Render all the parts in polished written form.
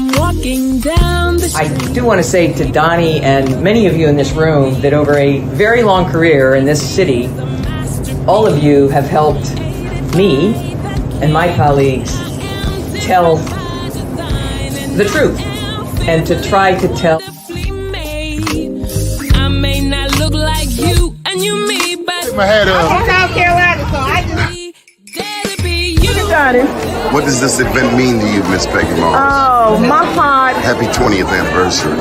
I'm walking down the street. I do want to say to Doni and many of you in this room that over a very long career in this city, all of you have helped me and my colleagues tell the truth and to try to tell. I may not look like you and you me, but Take my hat I'm up. from South Carolina, so I just... What does this event mean to you, Miss Peggy Morris? Oh, my heart, Happy 20th anniversary.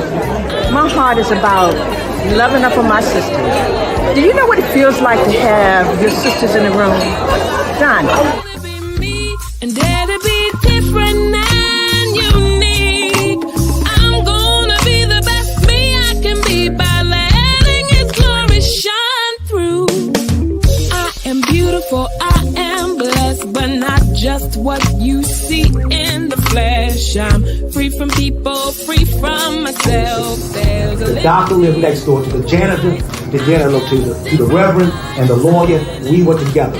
my heart is about loving up on my sisters. Do you know what it feels like to have your sisters in the room? Don. And dare to be different and unique. I'm gonna be the best me I can be by letting His glory shine through. I am beautiful, I am blessed, but not just what you see in the flesh. I'm free from people, free from myself. The doctor lived next door to the janitor, to the reverend, and the lawyer. We were together.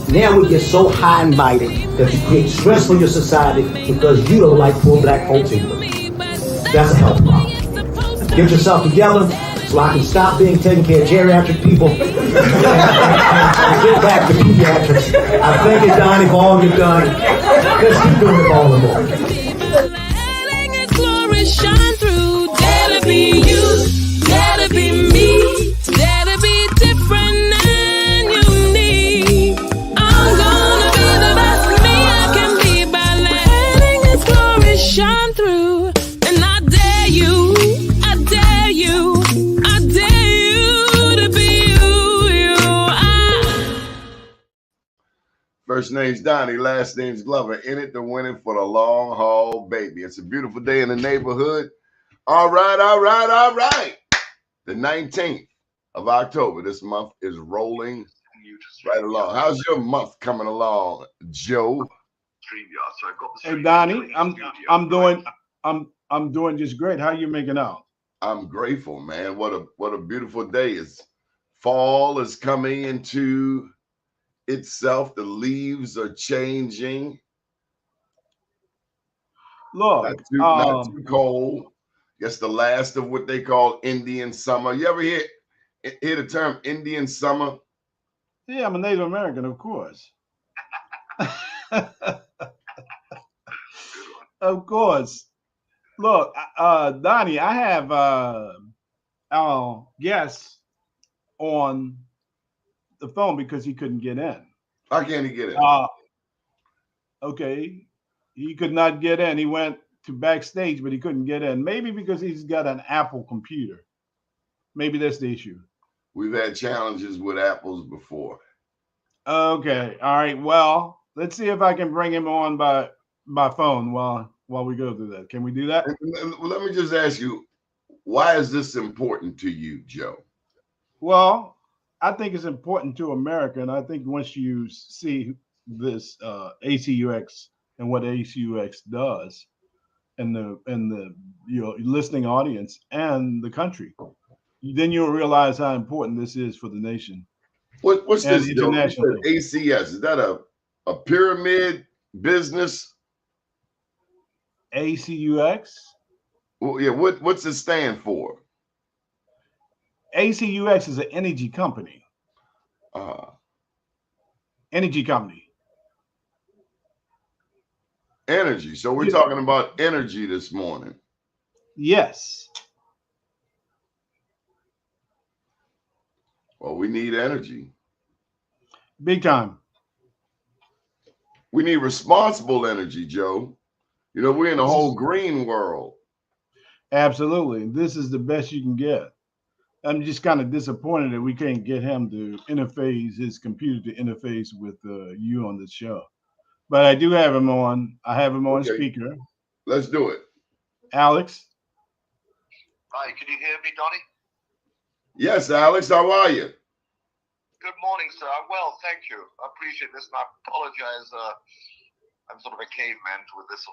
Now we get so high and mighty that you create stress for your society because you don't like poor black folks either. That's a health problem. Get yourself together so I can stop being taking care of geriatric people and get back to pediatrics. I thank you, Doni, for all you've done. Let's keep doing it all and more. Letting His glory shine through. Dare to be you, dare to be me, dare to be different and unique. I'm gonna be the best me I can be by letting His glory shine through. And I dare you, I dare you, I dare you to be you. First name's Doni, last name's Glover. In it to win it for the long haul, baby. It's a beautiful day in the neighborhood. All right, all right, all right. The 19th of October. This month is rolling right along. How's your month coming along, Joe? Hey Doni, I'm doing just great. How you making out? I'm grateful, man. What a beautiful day. Is fall is coming into itself. The leaves are changing. Look, Not too cold. Guess the last of what they call Indian summer. You ever hear the term Indian summer? yeah, I'm a Native American, of course. Of course. Look, Doni, I have our guest on the phone because he couldn't get in. How can he get in? Okay, he could not get in. He went to backstage, but he couldn't get in. Maybe because he's got an Apple computer. Maybe that's the issue. We've had challenges with apples before. Okay, all right. Well, let's see if I can bring him on by phone while we go through that. Can we do that? Let me just ask you, why is this important to you, Joe? Well, I think it's important to America, and I think once you see this ACUX and what ACUX does, and the listening audience and the country, then you'll realize how important this is for the nation. What's And this, Joe? internationally. ACS, is that a pyramid business? ACUX? Well, yeah, what's it stand for? ACUX is an energy company. Energy company. Energy. So we're talking about energy this morning. Yes. Well, we need energy. Big time. We need responsible energy, Joe. You know, we're in a whole green world. Absolutely. This is the best you can get. I'm just kind of disappointed that we can't get him to interface his computer to interface with you on this show. But I do have him on. I have him on speaker. Let's do it. Alex. Hi, can you hear me, Doni? Yes, Alex, how are you? Good morning, sir. Well, thank you. I appreciate this, and I apologize. I'm sort of a caveman with this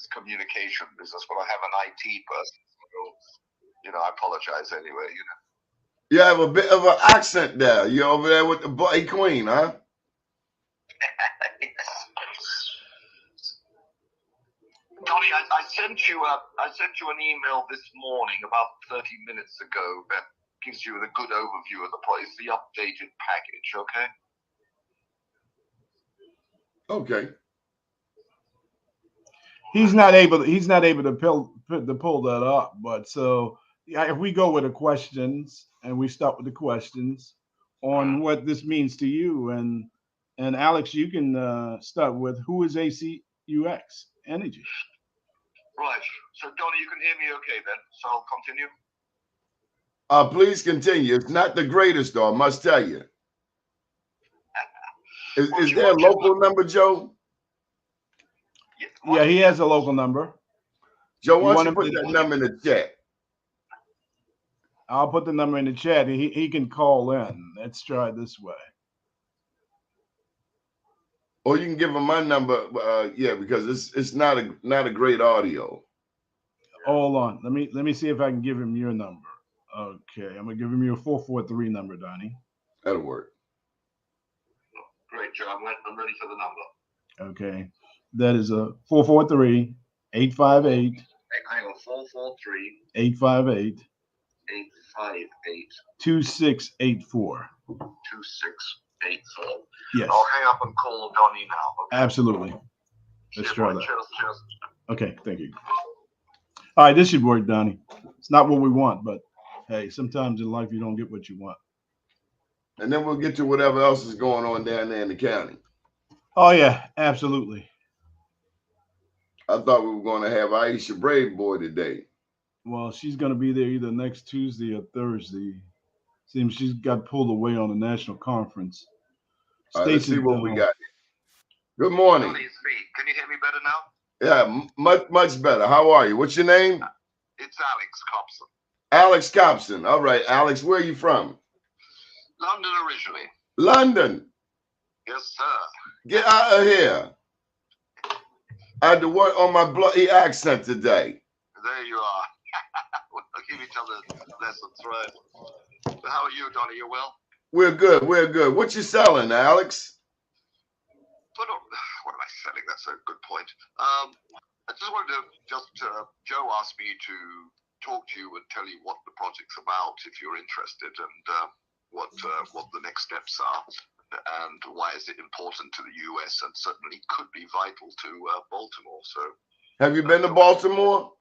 communication business, but I have an IT person, so I apologize anyway. You have a bit of an accent there. You're over there with the Bloody Queen, huh? Yes. Doni, I sent you an email this morning about 30 minutes ago that gives you a good overview of the price, the updated package. Okay. Okay. He's not able to pull that up. But so yeah, if we go with the questions and we start with the questions on what this means to you, and Alex, you can start with who is ACUX Energy. Right. So Doni, you can hear me okay then. So I'll continue. Please continue. It's not the greatest, though, I must tell you. Is there a local number, Joe? Yeah, he has a local number. Joe, why don't you put that number in the chat? I'll put the number in the chat. He can call in. Let's try it this way. Or you can give him my number. Yeah, because it's not a great audio. Hold on. Let me see if I can give him your number. Okay, I'm gonna give him your 443 number, Doni. That'll work. Great, Joe. I'm ready for the number. Okay, that is a 443-858. Hang on, 443 858 858 2684. 2684. Yes. I'll hang up and call Doni now. Okay? Absolutely. Let's try that. Cheers. Okay, thank you. All right, this should work, Doni. It's not what we want, but hey, sometimes in life you don't get what you want. And then we'll get to whatever else is going on down there in the county. Oh yeah, absolutely. I thought we were going to have Aisha Brave Boy today. Well, she's going to be there either next Tuesday or Thursday. Seems she's got pulled away on a national conference. All right, let's see what we got here. Good morning. Doni, it's me. Can you hear me better now? Yeah, much better. How are you? What's your name? It's Alex Copson. Alex Copson. All right, Alex, where are you from? London originally. London. Yes, sir. Get out of here. I had to work on my bloody accent today. There you are. We'll give each other lessons, right? So how are you, Doni? You well? We're good. What you selling, Alex? What am I selling? That's a good point. I just wanted to Joe asked me to talk to you and tell you what the project's about if you're interested, and what the next steps are, and why is it important to the US, and certainly could be vital to Baltimore. So, have you been to Baltimore?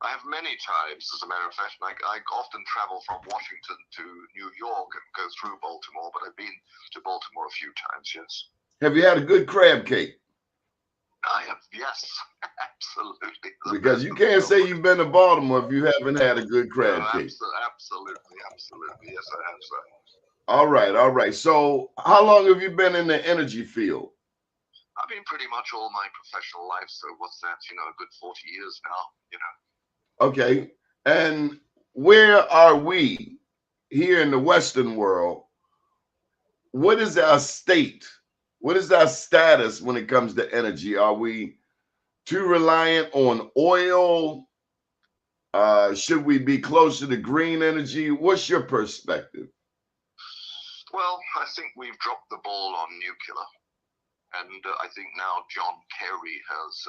I have many times, as a matter of fact. I often travel from Washington to New York and go through Baltimore, but I've been to Baltimore a few times, yes. Have you had a good crab cake? I have, yes, absolutely. Because you can't say you've been to Baltimore if you haven't had a good crab cake. Absolutely. Yes, I have, sir. All right. So how long have you been in the energy field? I've been pretty much all my professional life. So what's that? A good 40 years now, Okay. And where are we here in the Western world? What is our state? What is our status when it comes to energy? Are we too reliant on oil? Should we be closer to green energy? What's your perspective? Well, I think we've dropped the ball on nuclear. And I think now John Kerry has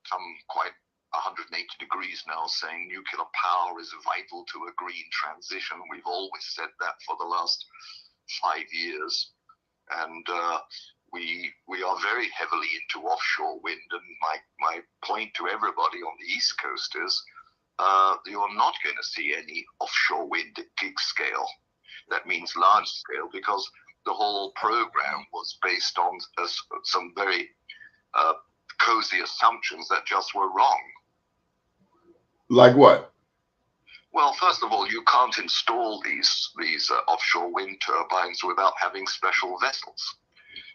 come quite 180 degrees now, saying nuclear power is vital to a green transition. We've always said that for the last 5 years. And we are very heavily into offshore wind. And my point to everybody on the East Coast is you're not going to see any offshore wind at gig scale. That means large scale, because the whole program was based on some very cozy assumptions that just were wrong. Like what? Well, first of all, you can't install these offshore wind turbines without having special vessels.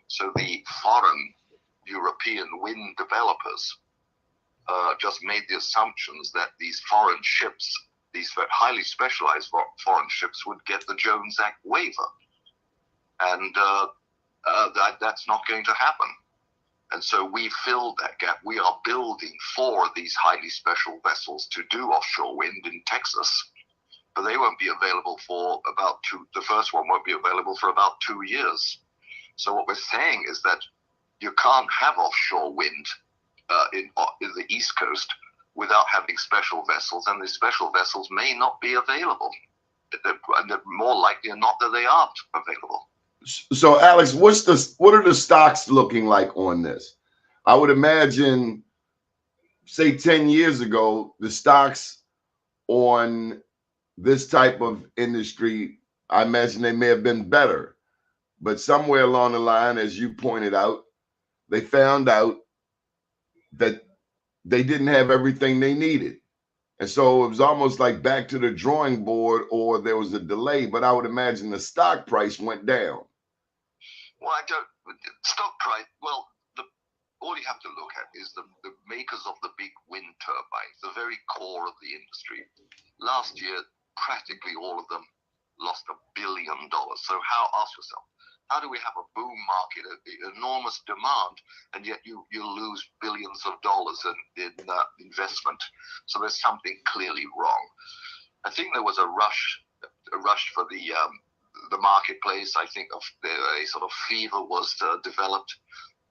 So the foreign European wind developers just made the assumptions that these foreign ships, these highly specialized foreign ships, would get the Jones Act waiver. And that's not going to happen. And so we filled that gap. We are building 4 of these highly special vessels to do offshore wind in Texas, but they won't be available for about the first one won't be available for about 2 years. So what we're saying is that you can't have offshore wind in the East Coast without having special vessels, and the special vessels may not be available. And they're more likely than not that they aren't available. So, Alex, what are the stocks looking like on this? I would imagine, say 10 years ago, the stocks on this type of industry, I imagine they may have been better. But somewhere along the line, as you pointed out, they found out that they didn't have everything they needed. And so it was almost like back to the drawing board, or there was a delay. But I would imagine the stock price went down. Well, stock price, well, all you have to look at is the makers of the big wind turbines, the very core of the industry. Last year, practically all of them lost $1 billion. So ask yourself, how do we have a boom market, enormous demand, and yet you lose billions of dollars in investment? So there's something clearly wrong. I think there was a rush for the marketplace. I think a sort of fever was developed,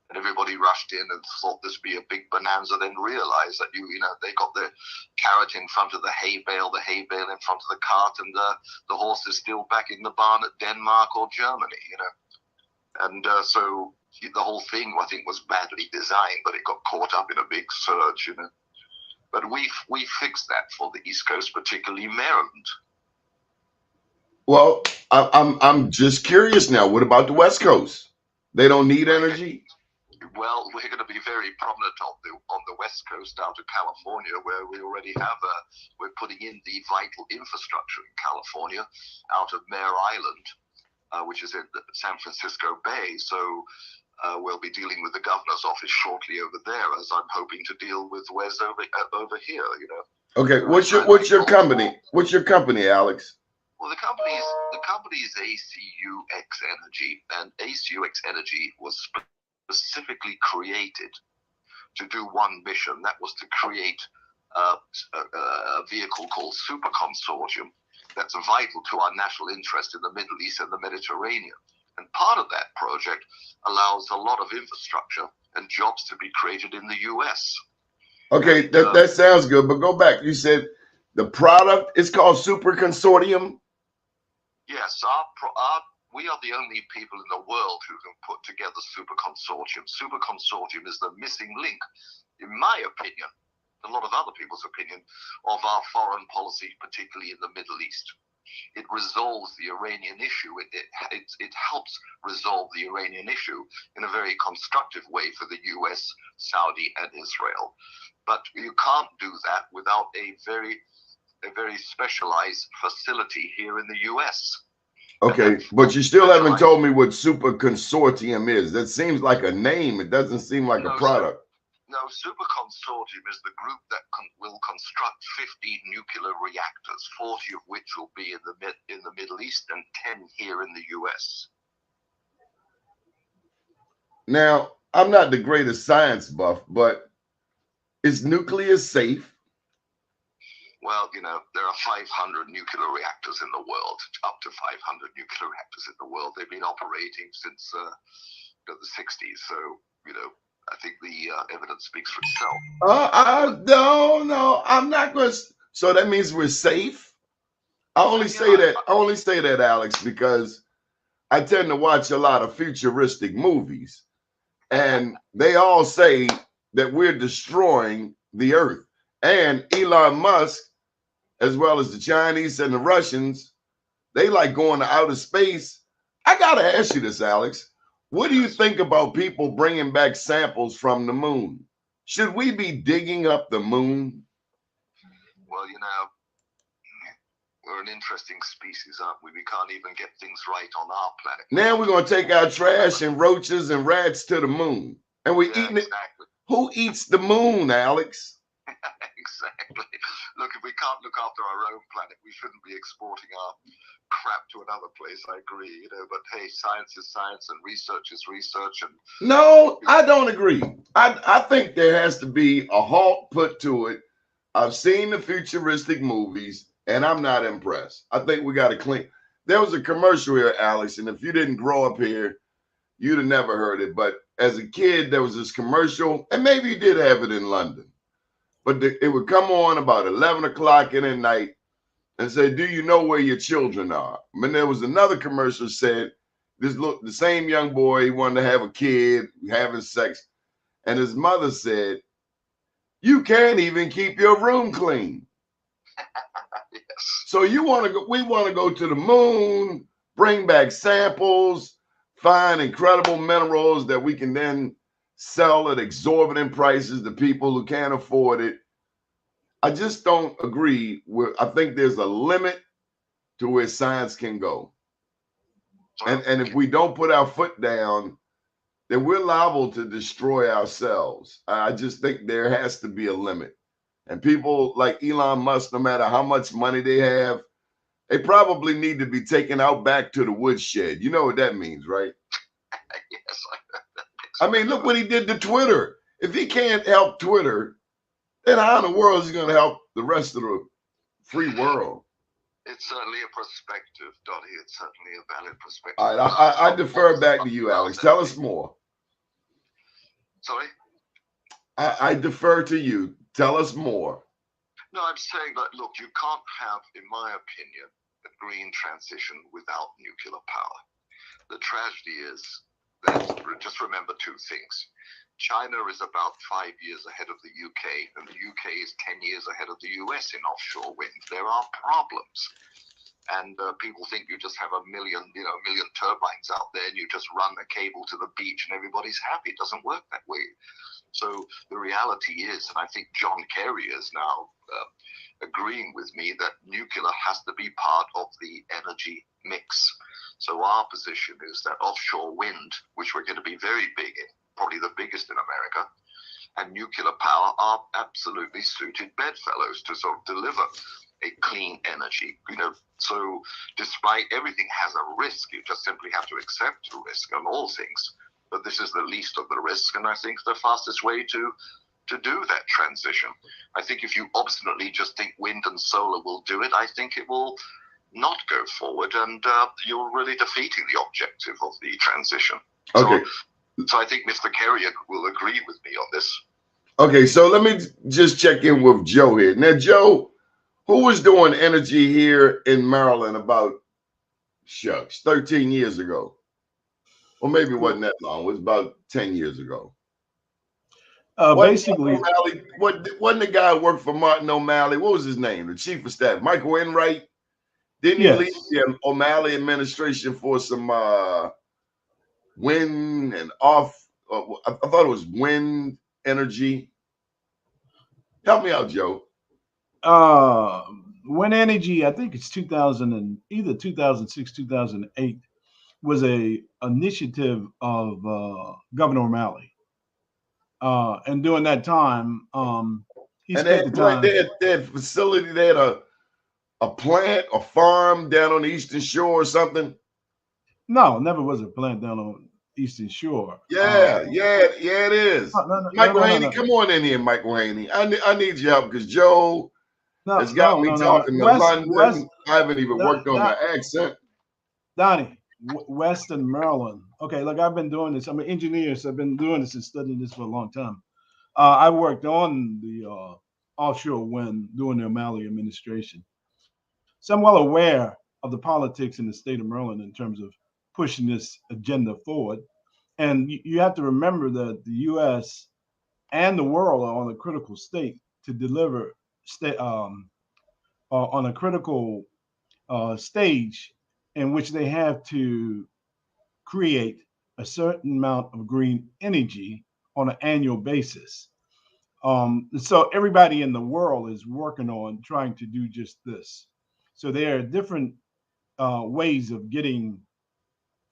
and everybody rushed in and thought this would be a big bonanza, then realized that they got the carrot in front of the hay bale in front of the cart, and the horse is still back in the barn at Denmark or Germany, And so the whole thing, I think, was badly designed, but it got caught up in a big surge, But we fixed that for the East Coast, particularly Maryland. Well, I'm just curious now. What about the West Coast? They don't need energy? Well, we're going to be very prominent on the West Coast out of California, where we already have we're putting in the vital infrastructure in California out of Mare Island, which is in the San Francisco Bay. So we'll be dealing with the governor's office shortly over there, as I'm hoping to deal with Wes over here. Okay, what's your company? What's your company, Alex? Well, the company is ACUX Energy, and ACUX Energy was specifically created to do one mission. That was to create a vehicle called Super Consortium that's vital to our national interest in the Middle East and the Mediterranean. And part of that project allows a lot of infrastructure and jobs to be created in the U.S. Okay, that sounds good, but go back. You said the product is called Super Consortium? Yes, we are the only people in the world who can put together Super Consortium. Super Consortium is the missing link, in my opinion, a lot of other people's opinion, of our foreign policy, particularly in the Middle East. It resolves the Iranian issue. It helps resolve the Iranian issue in a very constructive way for the US, Saudi, and Israel. But you can't do that without a very specialized facility here in the US. Okay, but you still haven't told me what Super Consortium is. That seems like a name. It doesn't seem like a product. No, Super Consortium is the group that will construct 15 nuclear reactors, 40 of which will be in the Middle East and 10 here in the US. Now, I'm not the greatest science buff, but is nuclear safe? Well, there are 500 nuclear reactors in the world, up to 500 nuclear reactors in the world. They've been operating since the 60s. So, I think the evidence speaks for itself. No, I'm not going to. So that means we're safe? I only say that, Alex, because I tend to watch a lot of futuristic movies, and they all say that we're destroying the earth. And Elon Musk, as well as the Chinese and the Russians, they like going to outer space. I got to ask you this, Alex. What do you think about people bringing back samples from the moon? Should we be digging up the moon? Well, we're an interesting species, aren't we? We can't even get things right on our planet. Now we're going to take our trash and roaches and rats to the moon. And we're eating it. Exactly. Who eats the moon, Alex? Exactly. Look, if we can't look after our own planet, we shouldn't be exporting our crap to another place. I agree, but hey, science is science and research is research. And no, I don't agree. I think there has to be a halt put to it. I've seen the futuristic movies and I'm not impressed. I think we got to clean. There was a commercial here, Alex, and if you didn't grow up here, you'd have never heard it. But as a kid, there was this commercial, and maybe you did have it in London, but it would come on about 11 o'clock in the night and say, do you know where your children are? And there was another commercial said, the same young boy, he wanted to have a kid, having sex, and his mother said, you can't even keep your room clean. Yes. So we want to go to the moon, bring back samples, find incredible minerals that we can then sell at exorbitant prices to people who can't afford it. I just don't agree with, I think there's a limit to where science can go. And if we don't put our foot down, then we're liable to destroy ourselves. I just think there has to be a limit. And people like Elon Musk, no matter how much money they have, they probably need to be taken out back to the woodshed. You know what that means, right? Yes. I mean, look what he did to Twitter. If he can't help Twitter, then how in the world is he going to help the rest of the free world? It's certainly a perspective, Dottie. It's certainly a valid perspective. All right, I defer back to you, Alex. Tell us more. Sorry? I defer to you. Tell us more. No, I'm saying that, look, you can't have, in my opinion, a green transition without nuclear power. The tragedy is that, just remember two things. China is about 5 years ahead of the UK, and the UK is 10 years ahead of the US in offshore wind. There are problems. And people think you just have a million turbines out there and you just run a cable to the beach and everybody's happy. It doesn't work that way. So the reality is, and I think John Kerry is now agreeing with me, that nuclear has to be part of the energy mix. So our position is that offshore wind, which we're going to be very big in, probably the biggest in America, and nuclear power are absolutely suited bedfellows to sort of deliver a clean energy. So despite everything has a risk, you just simply have to accept the risk on all things. But this is the least of the risks, and I think the fastest way to do that transition. I think if you obstinately just think wind and solar will do it, I think it will not go forward, and you're really defeating the objective of the transition. Okay. So I think Mr. Kerry will agree with me on this. Okay, so let me just check in with Joe here. Now, Joe, who was doing energy here in Maryland about, 13 years ago? Or maybe it wasn't that long. It was about 10 years ago. Basically, wasn't the guy who worked for Martin O'Malley? What was his name? The chief of staff, Michael Enright? Didn't he leave the O'Malley administration for some wind and off? I thought it was wind energy. Help me out, Joe. Wind energy, I think it's 2000 and either 2006, 2008, was a initiative of Governor O'Malley. And during that time, he spent the time. They had facility. They had a plant, a farm down on the Eastern Shore or something. No, never was a plant down on Eastern Shore. Yeah, it is. Michael Haney, come on in here, Michael Haney. I need your help because Joe has got me talking to London. I haven't even worked on my accent. Donnie, Western Maryland. Okay, look, I've been doing this. I'm an engineer, so I've been doing this and studying this for a long time. I worked on the offshore wind during the O'Malley administration. So I'm well aware of the politics in the state of Maryland in terms of pushing this agenda forward. And you have to remember that the U.S. and the world are on a critical state to deliver on a critical stage in which they have to create a certain amount of green energy on an annual basis. So everybody in the world is working on trying to do just this. So there are different ways of getting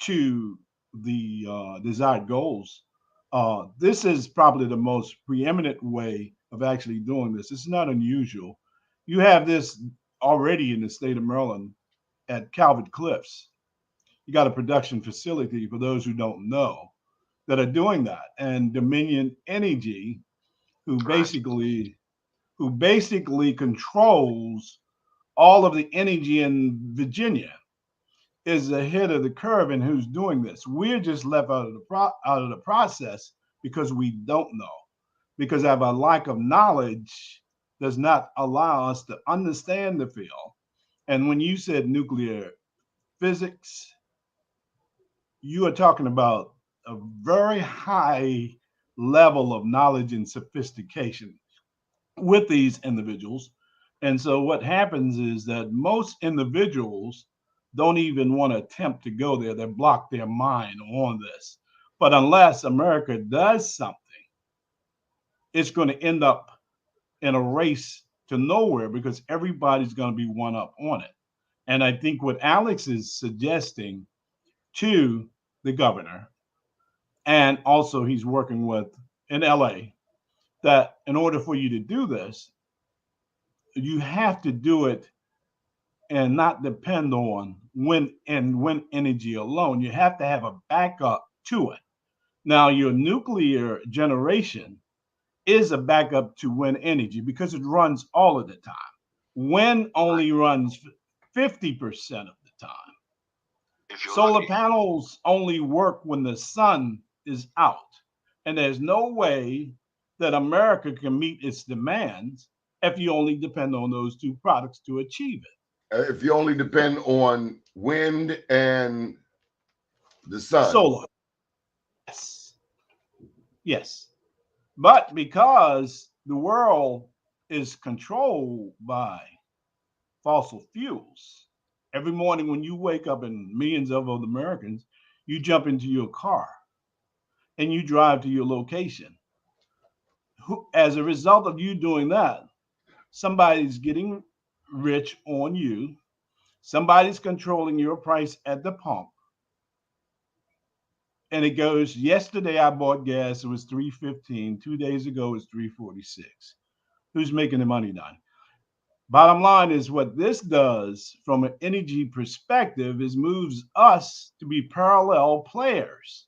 to the desired goals. This is probably the most preeminent way of actually doing this. It's not unusual. You have this already in the state of Maryland at Calvert Cliffs. You got a production facility, for those who don't know, that are doing that. And Dominion Energy, who basically controls all of the energy in Virginia. is ahead of the curve in who's doing this. We're just left out of the process because we don't know, because our lack of knowledge does not allow us to understand the field. And when you said nuclear physics, you are talking about a very high level of knowledge and sophistication with these individuals. And so what happens is that most individuals don't even want to attempt to go there. They block their mind on this. But unless America does something, it's going to end up in a race to nowhere because everybody's going to be one up on it. And I think what Alex is suggesting to the governor, and also he's working with in LA, that in order for you to do this, you have to do it and not depend on wind energy alone. You have to have a backup to it. Now, your nuclear generation is a backup to wind energy because it runs all of the time. Wind only runs 50% of the time. Solar panels only work when the sun is out. And there's no way that America can meet its demands if you only depend on those two products to achieve it. If you only depend on wind and the sun. Solar. Yes. Yes. But because the world is controlled by fossil fuels, every morning when you wake up, and millions of Americans, you jump into your car and you drive to your location. As a result of you doing that, somebody's getting rich on you. Somebody's controlling your price at the pump. And it goes, yesterday I bought gas, it was $3.15. 2 days ago, it was $3.46. Who's making the money, Don? Bottom line is what this does from an energy perspective is moves us to be parallel players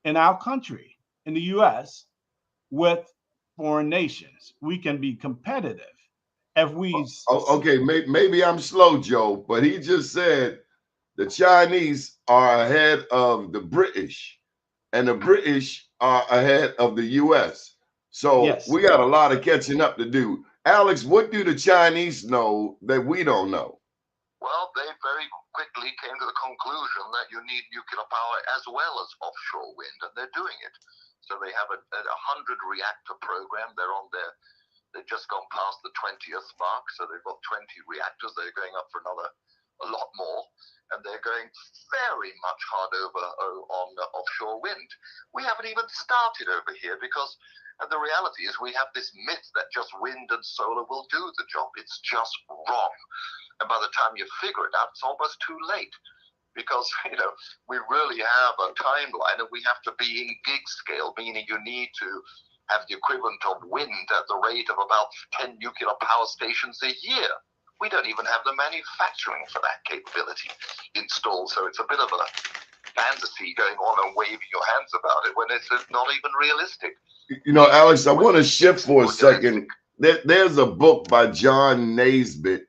in our country, in the US, with foreign nations. We can be competitive if we. Okay, maybe I'm slow, Joe, but he just said the Chinese are ahead of the British, and the British are ahead of the US. So Yes. we got a lot of catching up to do. Alex, what do the Chinese know that we don't know? Well, they very quickly came to the conclusion that you need nuclear power as well as offshore wind, and they're doing it. So they have a 100 reactor program. They've just gone past the 20th mark, so they've got 20 reactors. They're going up for a lot more, and they're going very much hard over on offshore wind. We haven't even started over here because the reality is we have this myth that just wind and solar will do the job. It's just wrong. And by the time you figure it out, it's almost too late because, we really have a timeline and we have to be in gig scale, meaning you need to have the equivalent of wind at the rate of about 10 nuclear power stations a year. We don't even have the manufacturing for that capability installed. So it's a bit of a fantasy going on and waving your hands about it when it's not even realistic. Alex, I want to shift for a second. There's a book by John Naisbitt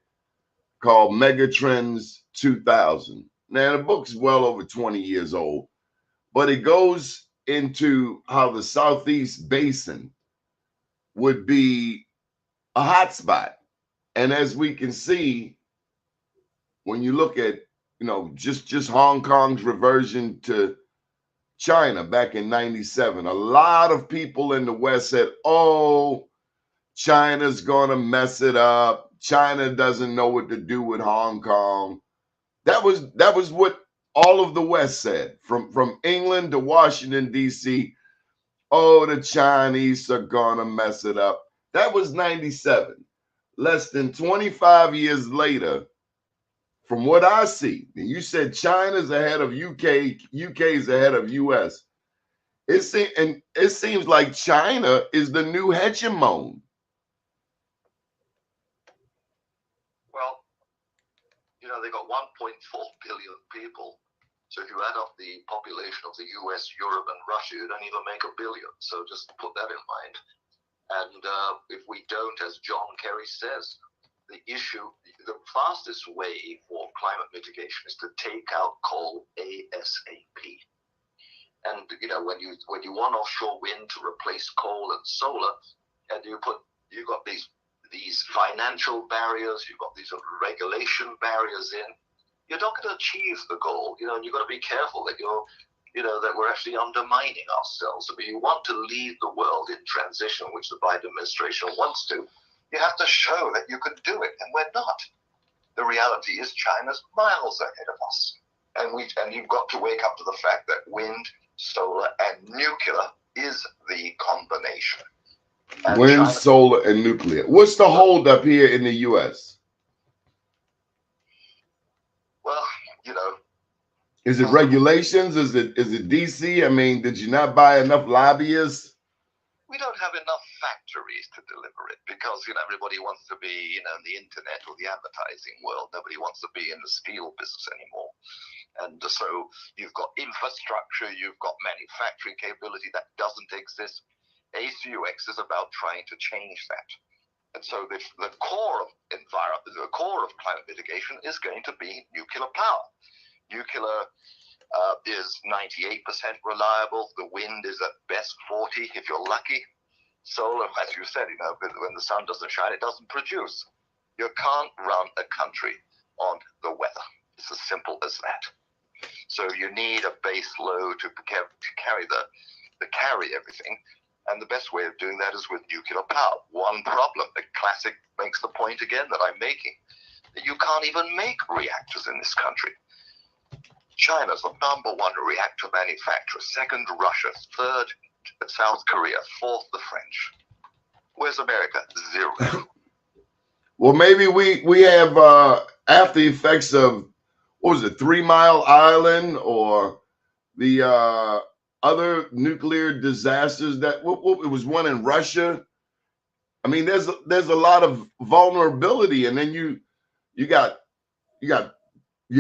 called Megatrends 2000. Now, the book's well over 20 years old, but it goes into how the Southeast Basin would be a hotspot. And as we can see, when you look at, just Hong Kong's reversion to China back in 97, a lot of people in the West said, oh, China's going to mess it up. China doesn't know what to do with Hong Kong. That was what all of the West said, from England to Washington, D.C. Oh, the Chinese are going to mess it up. That was 97. Less than 25 years later, from what I see, and you said China's ahead of UK, UK's ahead of US. It seems like China is the new hegemon. Well, they've got 1.4 billion people. So if you add up the population of the US, Europe, and Russia, you don't even make 1 billion. So just put that in mind. And if we don't, as John Kerry says, the issue, the fastest way for climate mitigation is to take out coal ASAP. And when you want offshore wind to replace coal and solar, and you've got these financial barriers, you've got these regulation barriers in, you're not going to achieve the goal. And you've got to be careful that that we're actually undermining ourselves. I mean, you want to lead the world in transition, which the Biden administration wants to. You have to show that you can do it, and we're not. The reality is China's miles ahead of us, and you've got to wake up to the fact that wind, solar, and nuclear is the combination. And Wind, solar, and nuclear. What's the holdup here in the U.S.? Well, is it regulations? Is it DC? I mean, did you not buy enough lobbyists? We don't have enough factories to deliver it because everybody wants to be in the internet or the advertising world. Nobody wants to be in the steel business anymore. And so you've got infrastructure, you've got manufacturing capability that doesn't exist. ACUX is about trying to change that. And so the core of climate mitigation is going to be nuclear power. Nuclear is 98% reliable. The wind is at best 40 if you're lucky. Solar, as you said, when the sun doesn't shine, it doesn't produce. You can't run a country on the weather. It's as simple as that. So you need a base load to carry everything. And the best way of doing that is with nuclear power. One problem, the classic makes the point again that I'm making, that you can't even make reactors in this country. China's the #1 reactor manufacturer, second Russia, third South Korea, fourth the French. Where's America? Zero. Well, maybe we have after effects of, what was it, 3 Mile Island or the other nuclear disasters that it was one in Russia. I mean, there's a lot of vulnerability, and then you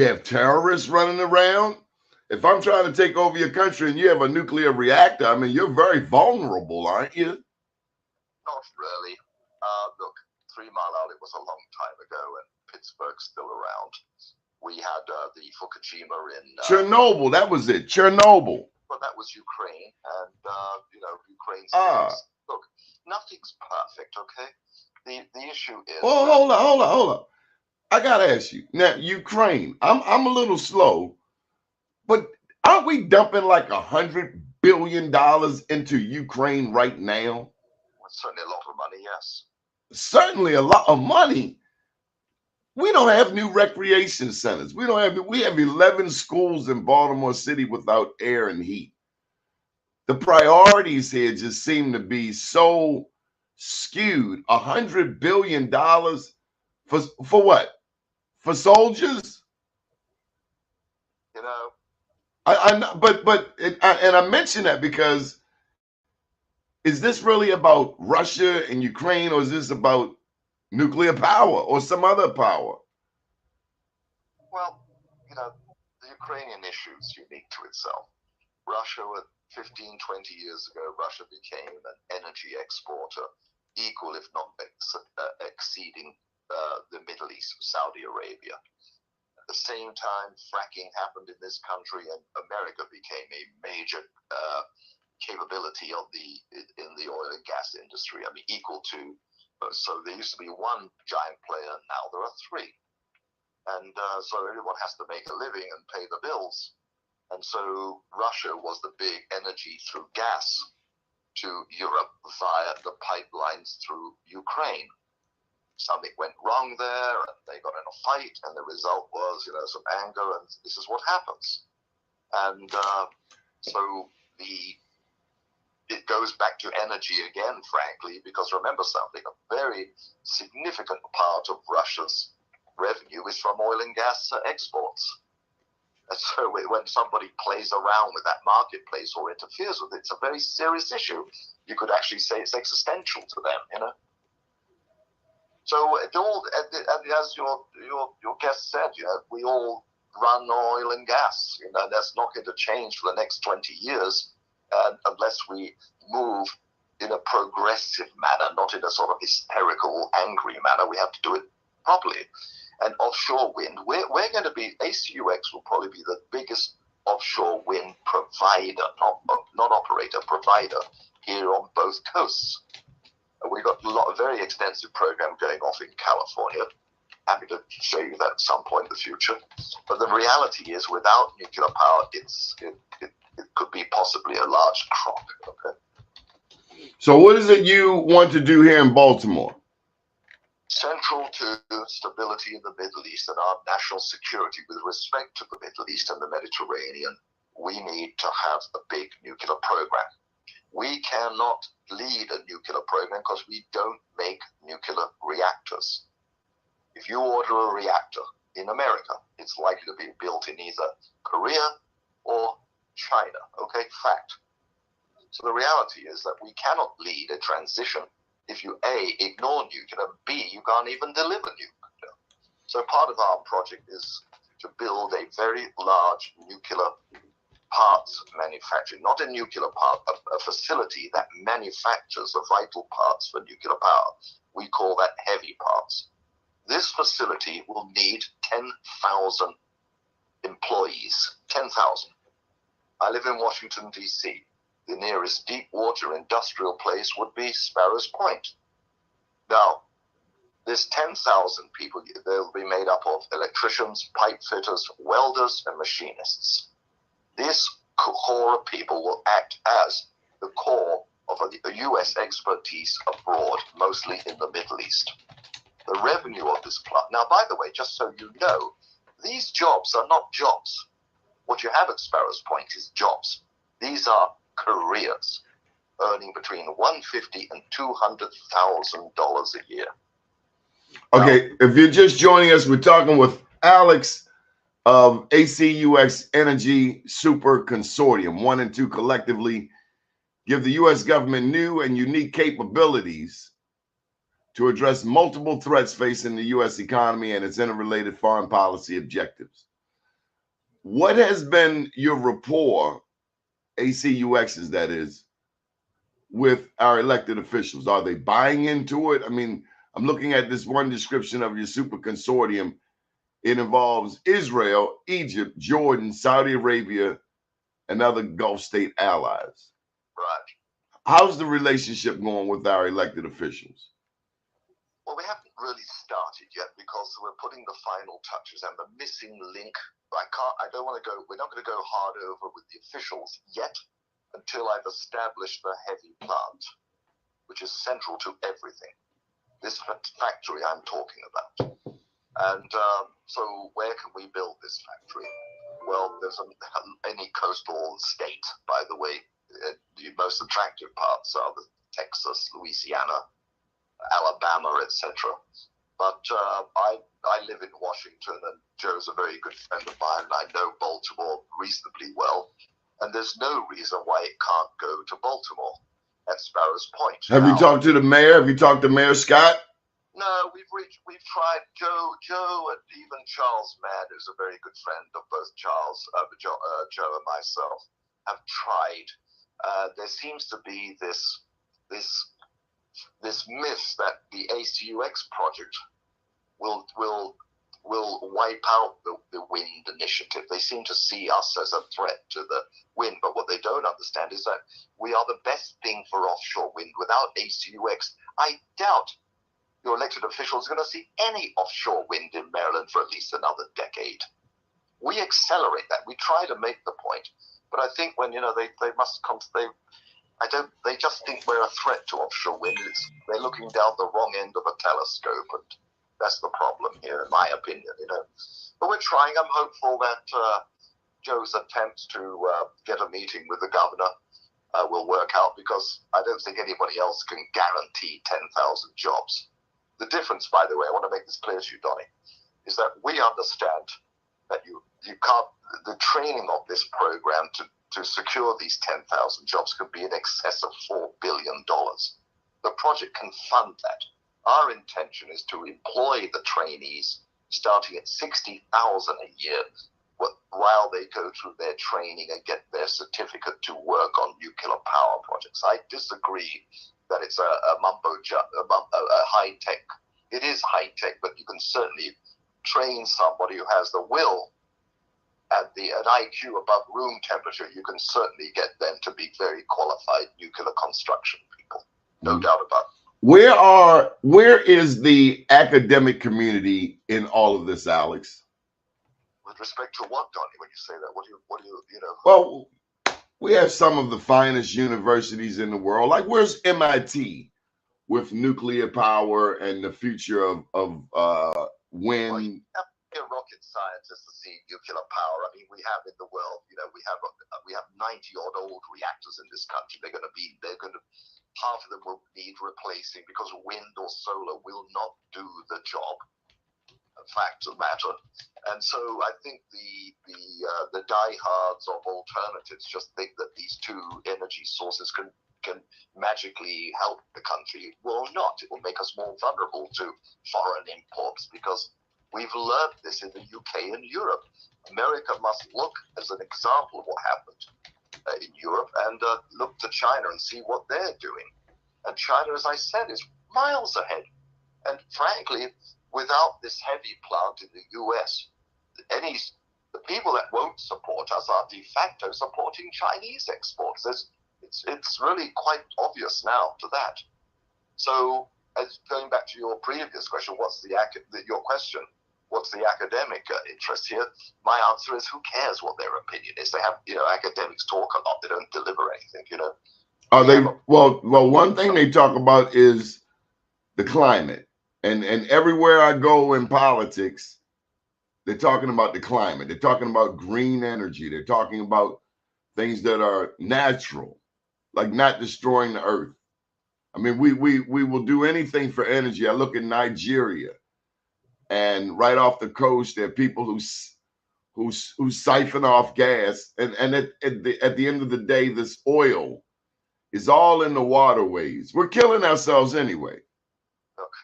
have terrorists running around. If I'm trying to take over your country and you have a nuclear reactor, I mean, you're very vulnerable, aren't you? Not really. Look, 3 Mile Island was a long time ago, and Pittsburgh's still around. We had the Fukushima in Chernobyl. That was it. Chernobyl. But that was Ukraine, and Ukraine's look, nothing's perfect, okay? The issue is. Well, hold on. I gotta ask you now. Ukraine. I'm a little slow, but aren't we dumping like $100 billion into Ukraine right now? It's certainly a lot of money, yes. Certainly a lot of money. We don't have new recreation centers. We have 11 schools in Baltimore City without air and heat. The priorities here just seem to be so skewed. $100 billion for what? For soldiers? I mention that because is this really about Russia and Ukraine, or is this about nuclear power or some other power? Well, the Ukrainian issue is unique to itself. Russia, 15, 20 years ago, Russia became an energy exporter, equal if not exceeding the Middle East, Saudi Arabia. At the same time, fracking happened in this country, and America became a major capability in the oil and gas industry. I mean, equal to. So there used to be one giant player, now there are three. And so everyone has to make a living and pay the bills. And so Russia was the big energy through gas to Europe via the pipelines through Ukraine. Something went wrong there, and they got in a fight, and the result was, some anger, and this is what happens. And so it goes back to energy again, frankly, because remember something, a very significant part of Russia's revenue is from oil and gas exports. And so when somebody plays around with that marketplace or interferes with it, it's a very serious issue. You could actually say it's existential to them, So it all, as your guest said, we all run oil and gas. That's not going to change for the next 20 years. Unless we move in a progressive manner, not in a sort of hysterical, angry manner. We have to do it properly. And offshore wind, we're going to be, ACUX will probably be the biggest offshore wind provider, not operator, provider here on both coasts. And we've got a very extensive program going off in California. Happy to show you that at some point in the future. But the reality is, without nuclear power, it could be possibly a large crock. Okay. So what is it you want to do here in Baltimore? Central to stability in the Middle East and our national security with respect to the Middle East and the Mediterranean, we need to have a big nuclear program. We cannot lead a nuclear program because we don't make nuclear reactors. If you order a reactor in America, it's likely to be built in either Korea or China. Okay, fact. So the reality is that we cannot lead a transition if you A, ignore nuclear, and B, you can't even deliver nuclear. So part of our project is to build a very large nuclear parts manufacturing, not a nuclear part, a facility that manufactures the vital parts for nuclear power. We call that heavy parts. This facility will need 10,000 employees, 10,000. I live in Washington, D.C. The nearest deep water industrial place would be Sparrows Point. Now, this 10,000 people, they'll be made up of electricians, pipe fitters, welders, and machinists. This core of people will act as the core of a U.S. expertise abroad, mostly in the Middle East. The revenue of this plant. Now, by the way, just so you know, these jobs are not jobs. What you have at Sparrows Point is jobs. These are careers earning between $150,000 and $200,000 a year. Okay, now, if you're just joining us, we're talking with Alex of ACUX Energy Super Consortium. 1 and 2 collectively give the U.S. government new and unique capabilities to address multiple threats facing the U.S. economy and its interrelated foreign policy objectives. What has been your rapport, ACUX's that is, with our elected officials? Are they buying into it? I mean, I'm looking at this one description of your super consortium. It involves Israel, Egypt, Jordan, Saudi Arabia, and other Gulf state allies. Right. How's the relationship going with our elected officials? Well, we haven't really started yet because we're putting the final touches and the missing link. We're not going to go hard over with the officials yet until I've established the heavy plant, which is central to everything. This factory I'm talking about. And so where can we build this factory? Well, there's any coastal state, by the way. The most attractive parts are the Texas, Louisiana, Alabama, etc. But I live in Washington, and Joe's a very good friend of mine, and I know Baltimore reasonably well. And there's no reason why it can't go to Baltimore at Sparrows Point. Have you talked to the mayor? Have you talked to Mayor Scott? No, we've tried. Joe, and even Charles Mann, who's a very good friend of both Joe and myself, have tried. There seems to be this myth that the ACUX project will wipe out the wind initiative. They seem to see us as a threat to the wind, but what they don't understand is that we are the best thing for offshore wind. Without ACUX, I doubt your elected officials are going to see any offshore wind in Maryland for at least another decade. We accelerate that. We try to make the point, but I think when they must come to they just think we're a threat to offshore wind. They're looking down the wrong end of a telescope, and that's the problem here, in my opinion. But we're trying. I'm hopeful that Joe's attempts to get a meeting with the governor will work out, because I don't think anybody else can guarantee 10,000 jobs. The difference, by the way, I want to make this clear to you, Doni, is that we understand that you can't. The training of this program to secure these 10,000 jobs could be in excess of $4 billion. The project can fund that. Our intention is to employ the trainees starting at $60,000 a year while they go through their training and get their certificate to work on nuclear power projects. I disagree that it's a high-tech it is high tech, but you can certainly train somebody who has the will and an IQ above room temperature. You can certainly get them to be very qualified nuclear construction people. No doubt about it. Where is the academic community in all of this, Alex? With respect to what, Doni, when you say that? What do you know? Well, we have some of the finest universities in the world. Like, where's MIT with nuclear power and the future of wind? Well, you have to be a rocket scientist to see nuclear power. I mean, we have in the world, we have 90-odd old reactors in this country. Half of them will need replacing because wind or solar will not do the job. Fact of the matter. And so I think the diehards of alternatives just think that these two energy sources can magically help the country. Well, not. It will make us more vulnerable to foreign imports because we've learned this in the UK and Europe. America must look as an example of what happened in Europe and look to China and see what they're doing. And China, as I said, is miles ahead. And frankly, without this heavy plant in the US, the people that won't support us are de facto supporting Chinese exports. It's really quite obvious now to that. So, as going back to your previous question, what's the academic interest here? My answer is, who cares what their opinion is? They have, academics talk a lot. They don't deliver anything, Are they? Well, one thing they talk about is the climate. And everywhere I go in politics, they're talking about the climate. They're talking about green energy. They're talking about things that are natural, like not destroying the earth. I mean, we will do anything for energy. I look at Nigeria, and right off the coast, there are people who siphon off gas, and at the end of the day, this oil is all in the waterways. We're killing ourselves anyway.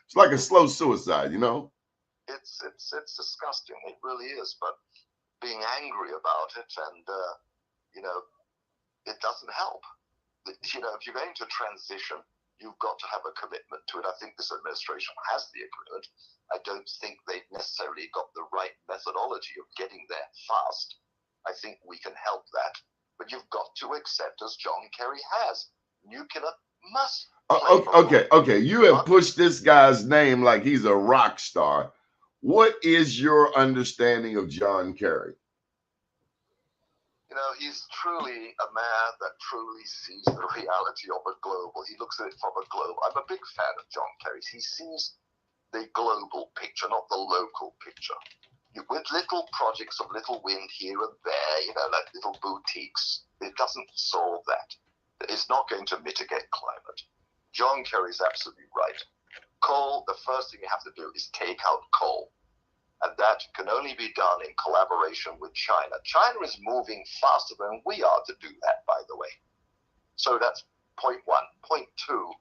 It's like a slow suicide, It's disgusting. It really is. But being angry about it and, it doesn't help. If you're going to transition, you've got to have a commitment to it. I think this administration has the agreement. I don't think they've necessarily got the right methodology of getting there fast. I think we can help that. But you've got to accept, as John Kerry has, nuclear must. Okay. You have pushed this guy's name like he's a rock star. What is your understanding of John Kerry? He's truly a man that truly sees the reality of a global. He looks at it from a global. I'm a big fan of John Kerry. He sees the global picture, not the local picture. With little projects of little wind here and there, like little boutiques, it doesn't solve that. It's not going to mitigate climate. John Kerry's absolutely right. Coal, the first thing you have to do is take out coal. And that can only be done in collaboration with China. China is moving faster than we are to do that, by the way. So that's point one. Point two,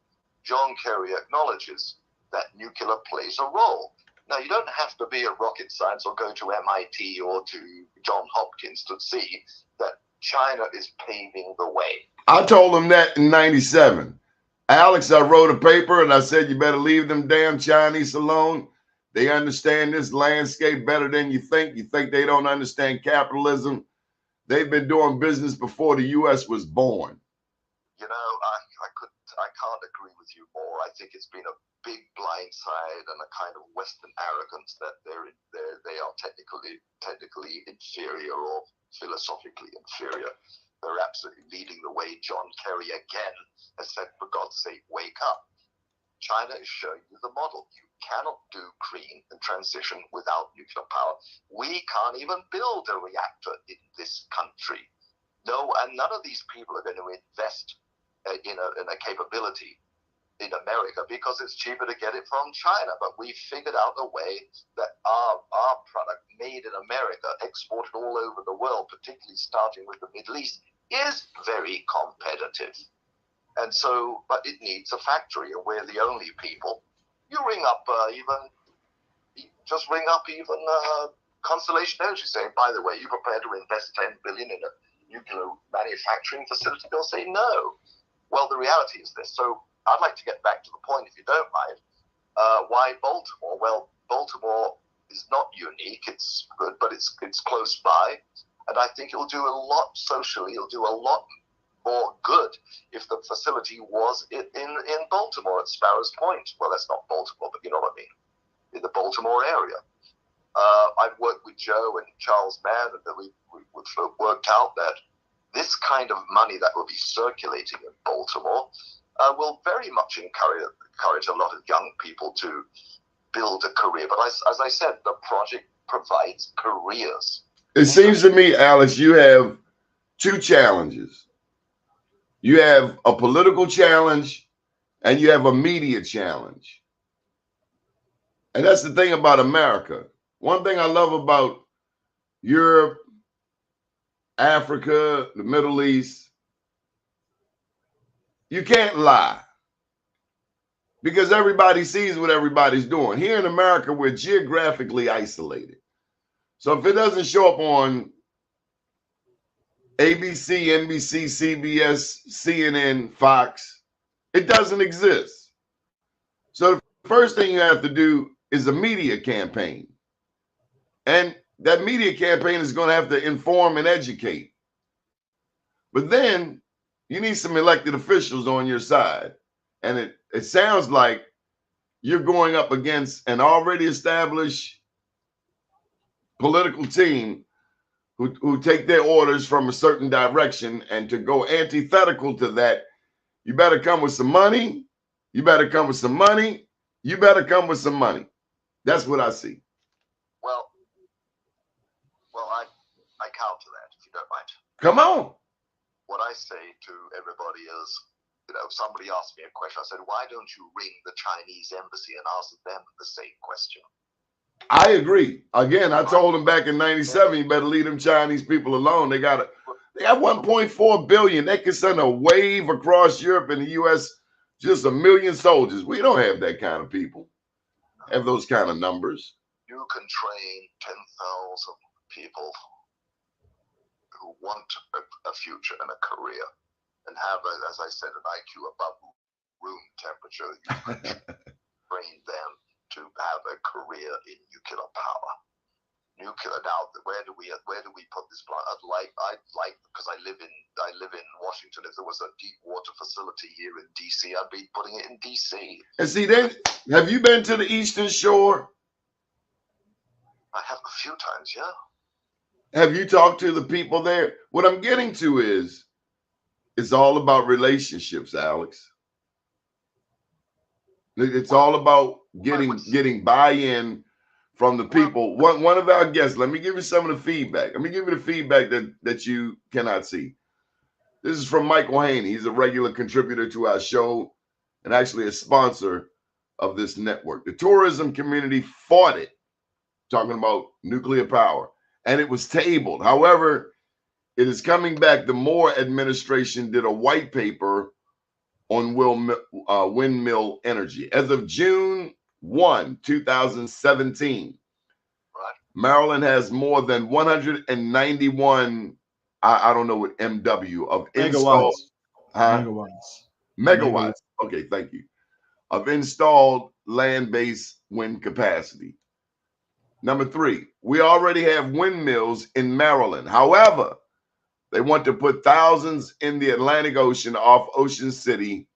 John Kerry acknowledges that nuclear plays a role. Now, you don't have to be a rocket scientist or go to MIT or to Johns Hopkins to see that China is paving the way. I told him that in 97. Alex, I wrote a paper and I said, you better leave them damn Chinese alone. They understand this landscape better than you think. You think they don't understand capitalism. They've been doing business before the U.S. was born. I can't agree with you more. I think it's been a big blind side and a kind of Western arrogance that they are technically inferior or philosophically inferior. They're absolutely leading the way. John Kerry again has said, for God's sake, wake up. China is showing you the model. You cannot do green and transition without nuclear power. We can't even build a reactor in this country. No, and none of these people are going to invest in a capability in America because it's cheaper to get it from China. But we figured out a way that our product made in America, exported all over the world, particularly starting with the Middle East, is very competitive. And so, but it needs a factory, and we're the only people. You ring up Constellation Energy, saying, by the way, you prepared to invest $10 billion in a nuclear manufacturing facility? They'll say no. Well, the reality is this. So I'd like to get back to the point, if you don't mind. Why Baltimore? Well, Baltimore is not unique. It's good, but it's close by, and I think it'll do a lot socially. It'll do a lot more good if the facility was in Baltimore at Sparrows Point. Well, that's not Baltimore, but you know what I mean. In the Baltimore area. I've worked with Joe and Charles Mann, and we worked out that this kind of money that will be circulating in Baltimore will very much encourage a lot of young people to build a career. But as I said, the project provides careers. It seems to me, Alex, you have two challenges. You have a political challenge and you have a media challenge. And that's the thing about America. One thing I love about Europe, Africa, the Middle East, you can't lie because everybody sees what everybody's doing. Here in America, we're geographically isolated. So if it doesn't show up on ABC, NBC, CBS, CNN, Fox, it doesn't exist. So the first thing you have to do is a media campaign. And that media campaign is going to have to inform and educate. But then you need some elected officials on your side. And it sounds like you're going up against an already established political team who take their orders from a certain direction, and to go antithetical to that, you better come with some money. You better come with some money. You better come with some money. That's what I see. Well, I counter that, if you don't mind. Come on. What I say to everybody is, somebody asked me a question. I said, why don't you ring the Chinese embassy and ask them the same question? I agree. Again, I told them back in '97, you better leave them Chinese people alone. They got 1.4 billion. They can send a wave across Europe and the U.S. just 1 million soldiers. We don't have that kind of people. Have those kind of numbers. You can train 10,000 people who want a future and a career, and have, as I said, an IQ above room temperature. You can train them to have a career in nuclear power. Nuclear. Now, where do we put this plant? I'd like because I live in Washington. If there was a deep water facility here in DC, I'd be putting it in DC. And see, then, have you been to the Eastern Shore? I have a few times, yeah. Have you talked to the people there? What I'm getting to is, it's all about relationships, Alex. It's all about getting buy-in from the people. One of our guests, let me give you some of the feedback. Let me give you the feedback that you cannot see. This is from Michael Haney. He's a regular contributor to our show and actually a sponsor of this network. The tourism community fought it, talking about nuclear power, and it was tabled. However, it is coming back. The Moore administration did a white paper on windmill energy. As of June 1, 2017, Maryland has more than 191, I don't know what MW of installed megawatts. Okay, thank you. Of installed land-based wind capacity. Number 3, we already have windmills in Maryland. However, they want to put thousands in the Atlantic Ocean off Ocean City,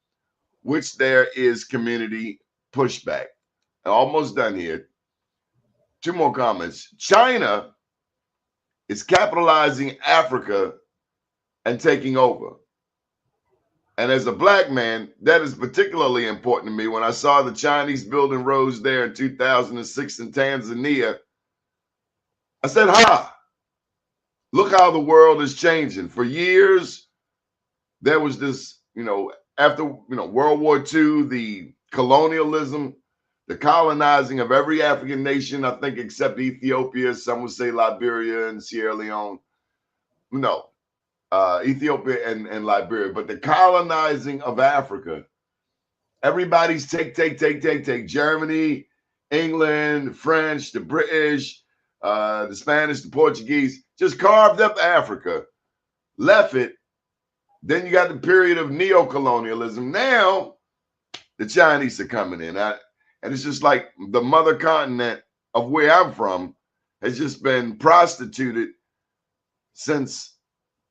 which there is community pushback. Almost done here. 2 more comments. China is capitalizing Africa and taking over. And as a black man, that is particularly important to me. When I saw the Chinese building roads there in 2006 in Tanzania, I said, look how the world is changing. For years, there was this, after World War II, the colonialism, the colonizing of every African nation, I think except Ethiopia, some would say Liberia and Sierra Leone. No, Ethiopia and Liberia. But the colonizing of Africa, everybody's take. Germany, England, French, the British, the Spanish, the Portuguese, just carved up Africa, left it. Then you got the period of neo-colonialism. Now, the Chinese are coming in. And it's just like the mother continent of where I'm from has just been prostituted since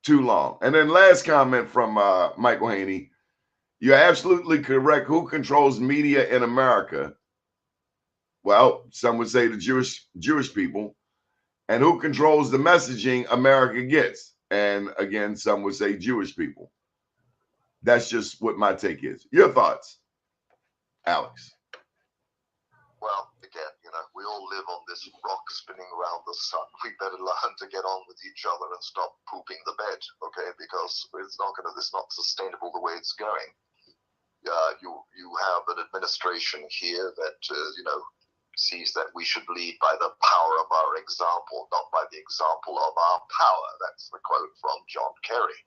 too long. And then last comment from Michael Haney. You're absolutely correct. Who controls media in America? Well, some would say the Jewish people. And who controls the messaging America gets? And again, some would say Jewish people. That's just what my take is. Your thoughts, Alex? Well, again, we all live on this rock spinning around the sun. We better learn to get on with each other and stop pooping the bed, okay? Because it's not sustainable the way it's going. You have an administration here that sees that we should lead by the power of our example, not by the example of our power. That's the quote from John Kerry.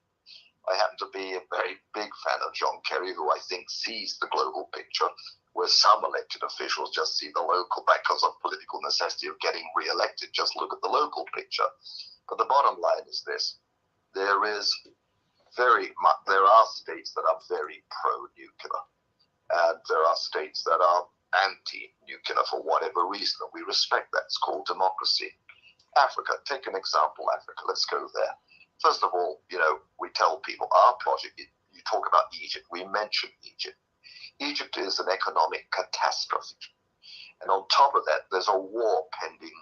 I happen to be a very big fan of John Kerry, who I think sees the global picture, where some elected officials just see the local because of political necessity of getting re-elected. Just look at the local picture. But the bottom line is this: there are states that are very pro-nuclear, and there are states that are anti-nuclear for whatever reason, and we respect that. It's called democracy. Africa, take an example, Africa. Let's go there. First of all, we tell people our project, you talk about Egypt, we mention Egypt. Egypt is an economic catastrophe. And on top of that, there's a war pending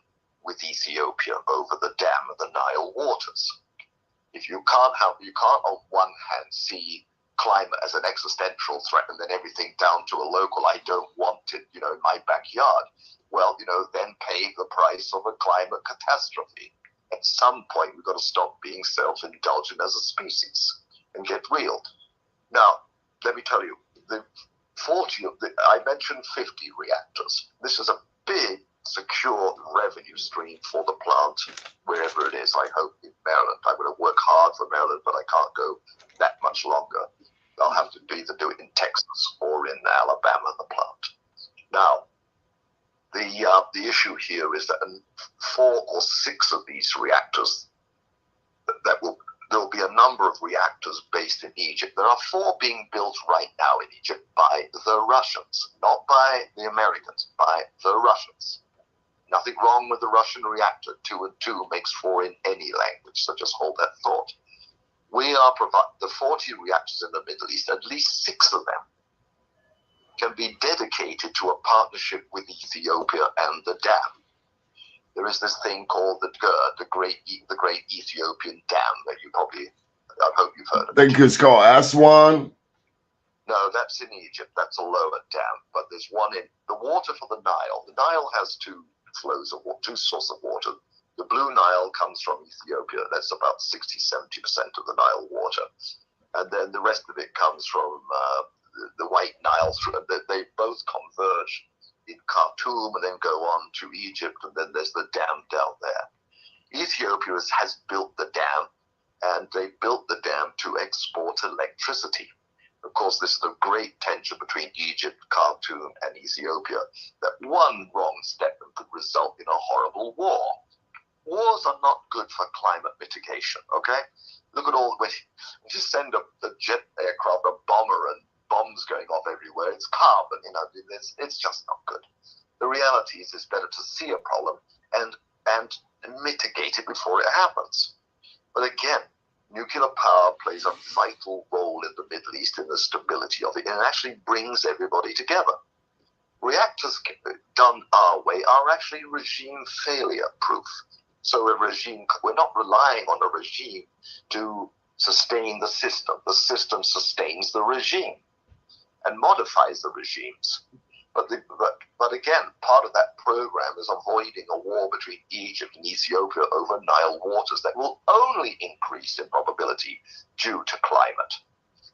with Ethiopia over the dam of the Nile waters. If you can't on one hand see climate as an existential threat and then everything down to a local, I don't want it, in my backyard. Well, then pay the price of a climate catastrophe. At some point, we've got to stop being self-indulgent as a species and get real. Now, let me tell you, I mentioned 50 reactors. This is a big, secure revenue stream for the plant, wherever it is. I hope in Maryland. I'm going to work hard for Maryland, but I can't go that much longer. I'll have to either do it in Texas or in Alabama, the plant. Now, the issue here is that 4 or 6 of these reactors, there'll be a number of reactors based in Egypt. There are 4 being built right now in Egypt by the Russians, not by the Americans, by the Russians. Nothing wrong with the Russian reactor. 2 and 2 makes 4 in any language, so just hold that thought. We are providing the 40 reactors in the Middle East, at least 6 of them can be dedicated to a partnership with Ethiopia and the dam. There is this thing called the GERD, the Great Ethiopian Dam, that I hope you've heard of. I think it's called Aswan. No, that's in Egypt. That's a lower dam. But there's one in the water for the Nile. The Nile has 2 sources of water. The Blue Nile comes from Ethiopia. That's about 60-70% of the Nile water. And then the rest of it comes from the White Nile. They both converge in Khartoum and then go on to Egypt, and then there's the dam down there. Ethiopia has built the dam, and they built the dam to export electricity. Of course, this is the great tension between Egypt, Khartoum, and Ethiopia, that one wrong step could result in a horrible war. Wars are not good for climate mitigation, okay? Look at when you just send a jet aircraft, a bomber, and bombs going off everywhere. It's carbon, it's just not good. The reality is it's better to see a problem and mitigate it before it happens. But again, nuclear power plays a vital role in the Middle East in the stability of it, and it actually brings everybody together. Reactors done our way are actually regime failure proof. So we're not relying on a regime to sustain the system. The system sustains the regime and modifies the regimes. But again, part of that program is avoiding a war between Egypt and Ethiopia over Nile waters that will only increase in probability due to climate.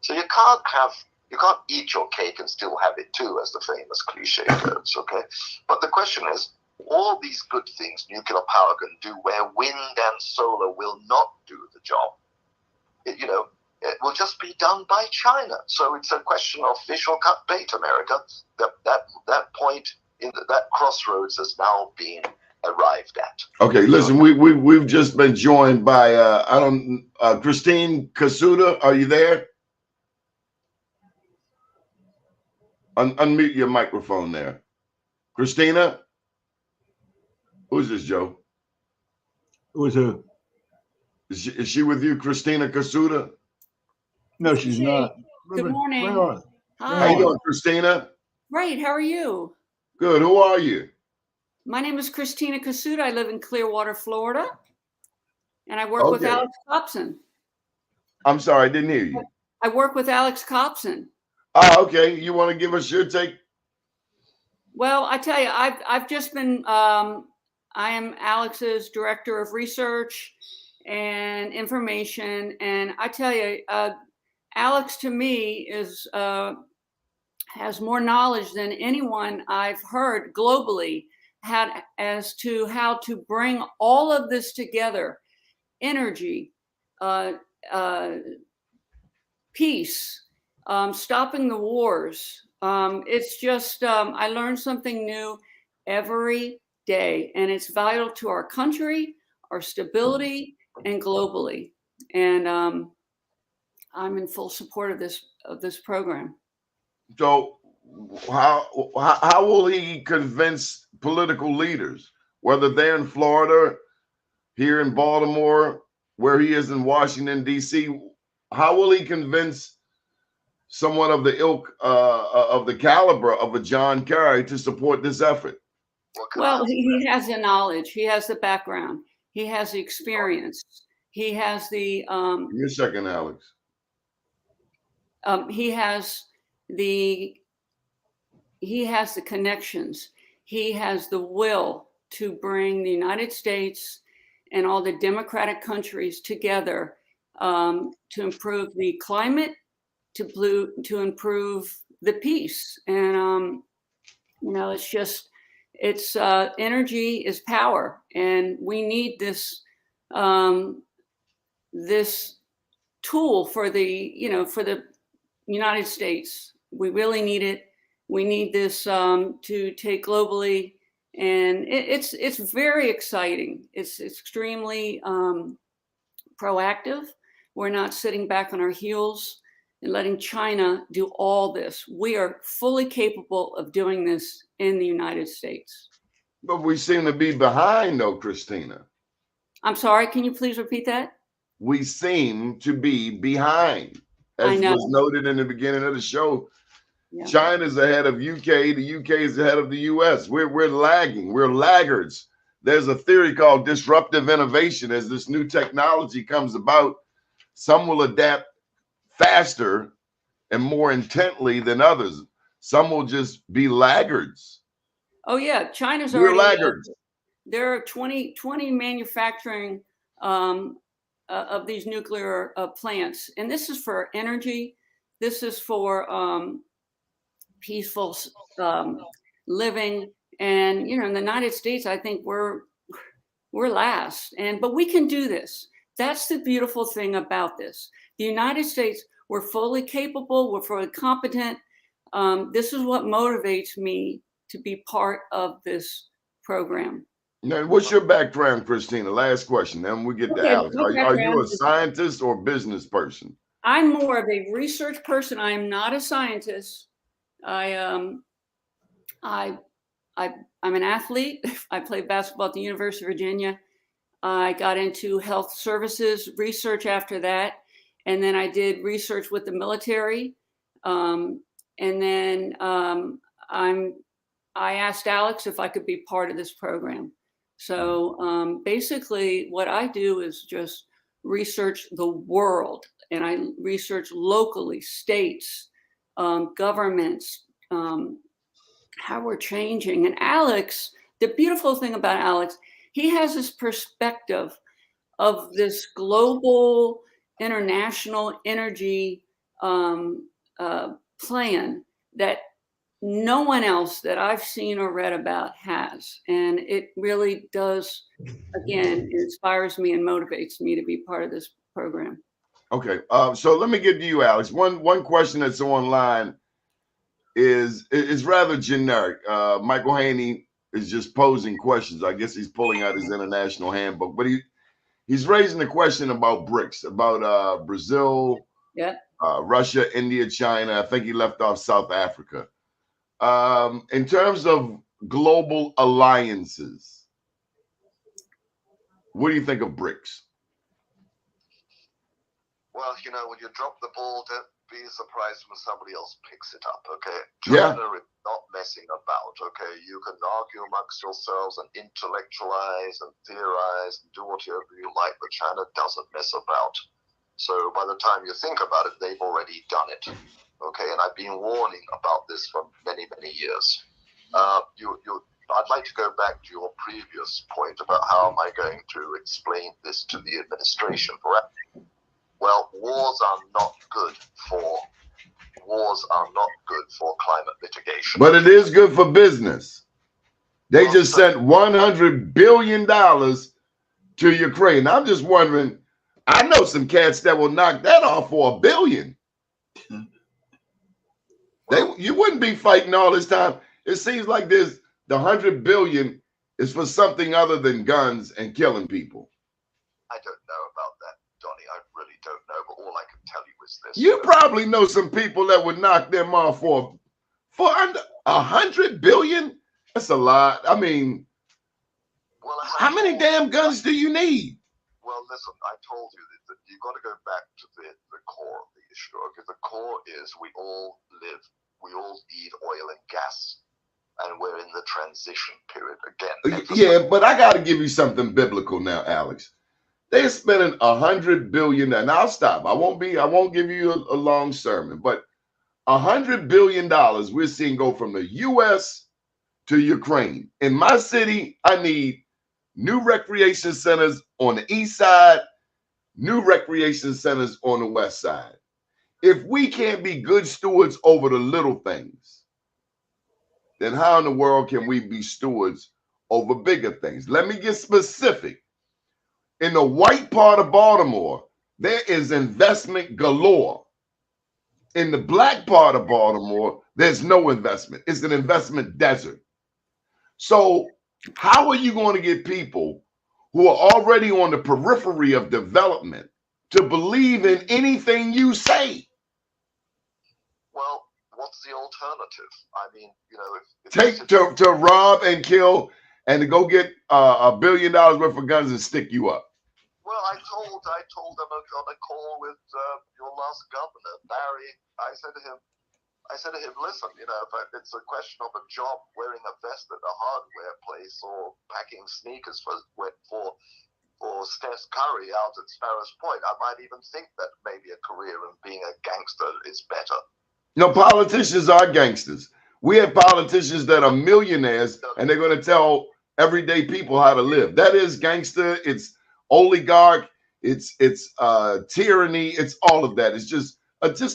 So you can't eat your cake and still have it too, as the famous cliche goes, okay? But the question is, all these good things nuclear power can do where wind and solar will not do the job. It will just be done by China. So it's a question of fish or cut bait, America. That point that crossroads has now been arrived at. Okay, listen, we've just been joined by Christine Kasuda. Are you there? Unmute your microphone there. Christina? Who's this, Joe? Who's who? Is she with you, Christina Kasuda? No, she's not. Good morning. Bring her on. How you Hi. doing, Christina? Great. How are you? Good. Who are you? My name is Christina Kasuda. I live in Clearwater, Florida, and I work with Alex Copson. I'm sorry, I didn't hear you. I work with Alex Copson. Oh, okay. You want to give us your take? Well, I tell you, I've just been. I am Alex's director of research and information, and I tell you, Alex to me is has more knowledge than anyone I've heard globally as to how to bring all of this together: energy, peace, stopping the wars. It's just I learn something new every day, and it's vital to our country, our stability, and globally. And I'm in full support of this program. So how will he convince political leaders, whether they're in Florida, here in Baltimore, where he is in Washington, D.C., how will he convince someone of the ilk, of the caliber of a John Kerry to support this effort? Well, he has the knowledge. He has the background. He has the experience. He has the Give me a second, Alex. He has the connections. He has the will to bring the United States and all the democratic countries together to improve the climate, to improve the peace. And it's just energy is power, and we need this this tool for the United States. We really need it. We need this to take globally, and it's very exciting. It's extremely proactive. We're not sitting back on our heels and letting China do all this. We are fully capable of doing this in the United States. But we seem to be behind, though, Christina. I'm sorry, can you please repeat that? We seem to be behind. As was noted in the beginning of the show, yeah. China's ahead of UK, the UK is ahead of the US. We're lagging, we're laggards. There's a theory called disruptive innovation. As this new technology comes about, some will adapt faster and more intently than others. Some will just be laggards. Oh yeah, China's We're already laggards. There are 20 manufacturing of these nuclear plants, and this is for energy. This is for peaceful living. And in the United States, I think we're last. But we can do this. That's the beautiful thing about this. The United States, we're fully capable. We're fully competent. This is what motivates me to be part of this program. Now, what's your background, Christina? Last question. Then we get to Alex. Are you a scientist or business person? I'm more of a research person. I am not a scientist. I'm an athlete. I played basketball at the University of Virginia. I got into health services research after that. And then I did research with the military. And then I asked Alex if I could be part of this program. So basically what I do is just research the world, and I research locally, states, governments, how we're changing. And Alex, the beautiful thing about Alex, he has this perspective of this global international energy plan that no one else that I've seen or read about has. And it really does, again, it inspires me and motivates me to be part of this program. Okay, so let me get to you, Alex. One question that's online is rather generic. Michael Haney is just posing questions. I guess he's pulling out his international handbook, but he's raising a question about BRICS, about Brazil, Russia, India, China. I think he left off South Africa. In terms of global alliances. What do you think of BRICS? Well, you know, when you drop the ball, don't be surprised when somebody else picks it up, okay? Yeah. China is not messing about, okay? You can argue amongst yourselves and intellectualize and theorize and do whatever you like, but China doesn't mess about. So by the time you think about it, they've already done it, okay? And I've been warning about this for many, many years. I'd like to go back to your previous point about how am I going to explain this to the administration. Well, wars are not good for climate mitigation. But it is good for business. They just sent $100 billion to Ukraine. I'm just wondering, I know some cats that will knock that off for $1 billion. You wouldn't be fighting all this time. It seems like the $100 billion is for something other than guns and killing people. I don't know about that, Donnie. I really don't know. But all I can tell you is this: you probably know some people that would knock them off for under $100 billion. That's a lot. I mean, well, how many damn guns do you need? Well, listen, I told you that you've got to go back to the core of the issue. Okay, the core is we all need oil and gas, and we're in the transition period again. Yeah, but I got to give you something biblical now, Alex. They're spending $100 billion, and I'll stop. I won't give you a long sermon, but $100 billion we're seeing go from the U.S. to Ukraine. In my city, I need new recreation centers on the east side, new recreation centers on the west side. If we can't be good stewards over the little things, then how in the world can we be stewards over bigger things? Let me get specific. In the white part of Baltimore, there is investment galore. In the black part of Baltimore, there's no investment. It's an investment desert. So how are you going to get people who are already on the periphery of development to believe in anything you say? Well, what's the alternative? I mean, you know, if to rob and kill and to go get $1 billion worth of guns and stick you up. Well, I told them on a call with your last governor, Barry. I said to him, listen, you know, if it's a question of a job wearing a vest at a hardware place or packing sneakers for Steph Curry out at Sparrows Point, I might even think that maybe a career in being a gangster is better. No, politicians are gangsters. We have politicians that are millionaires and they're going to tell everyday people how to live. That is gangster. It's oligarch. It's tyranny. It's all of that. It's just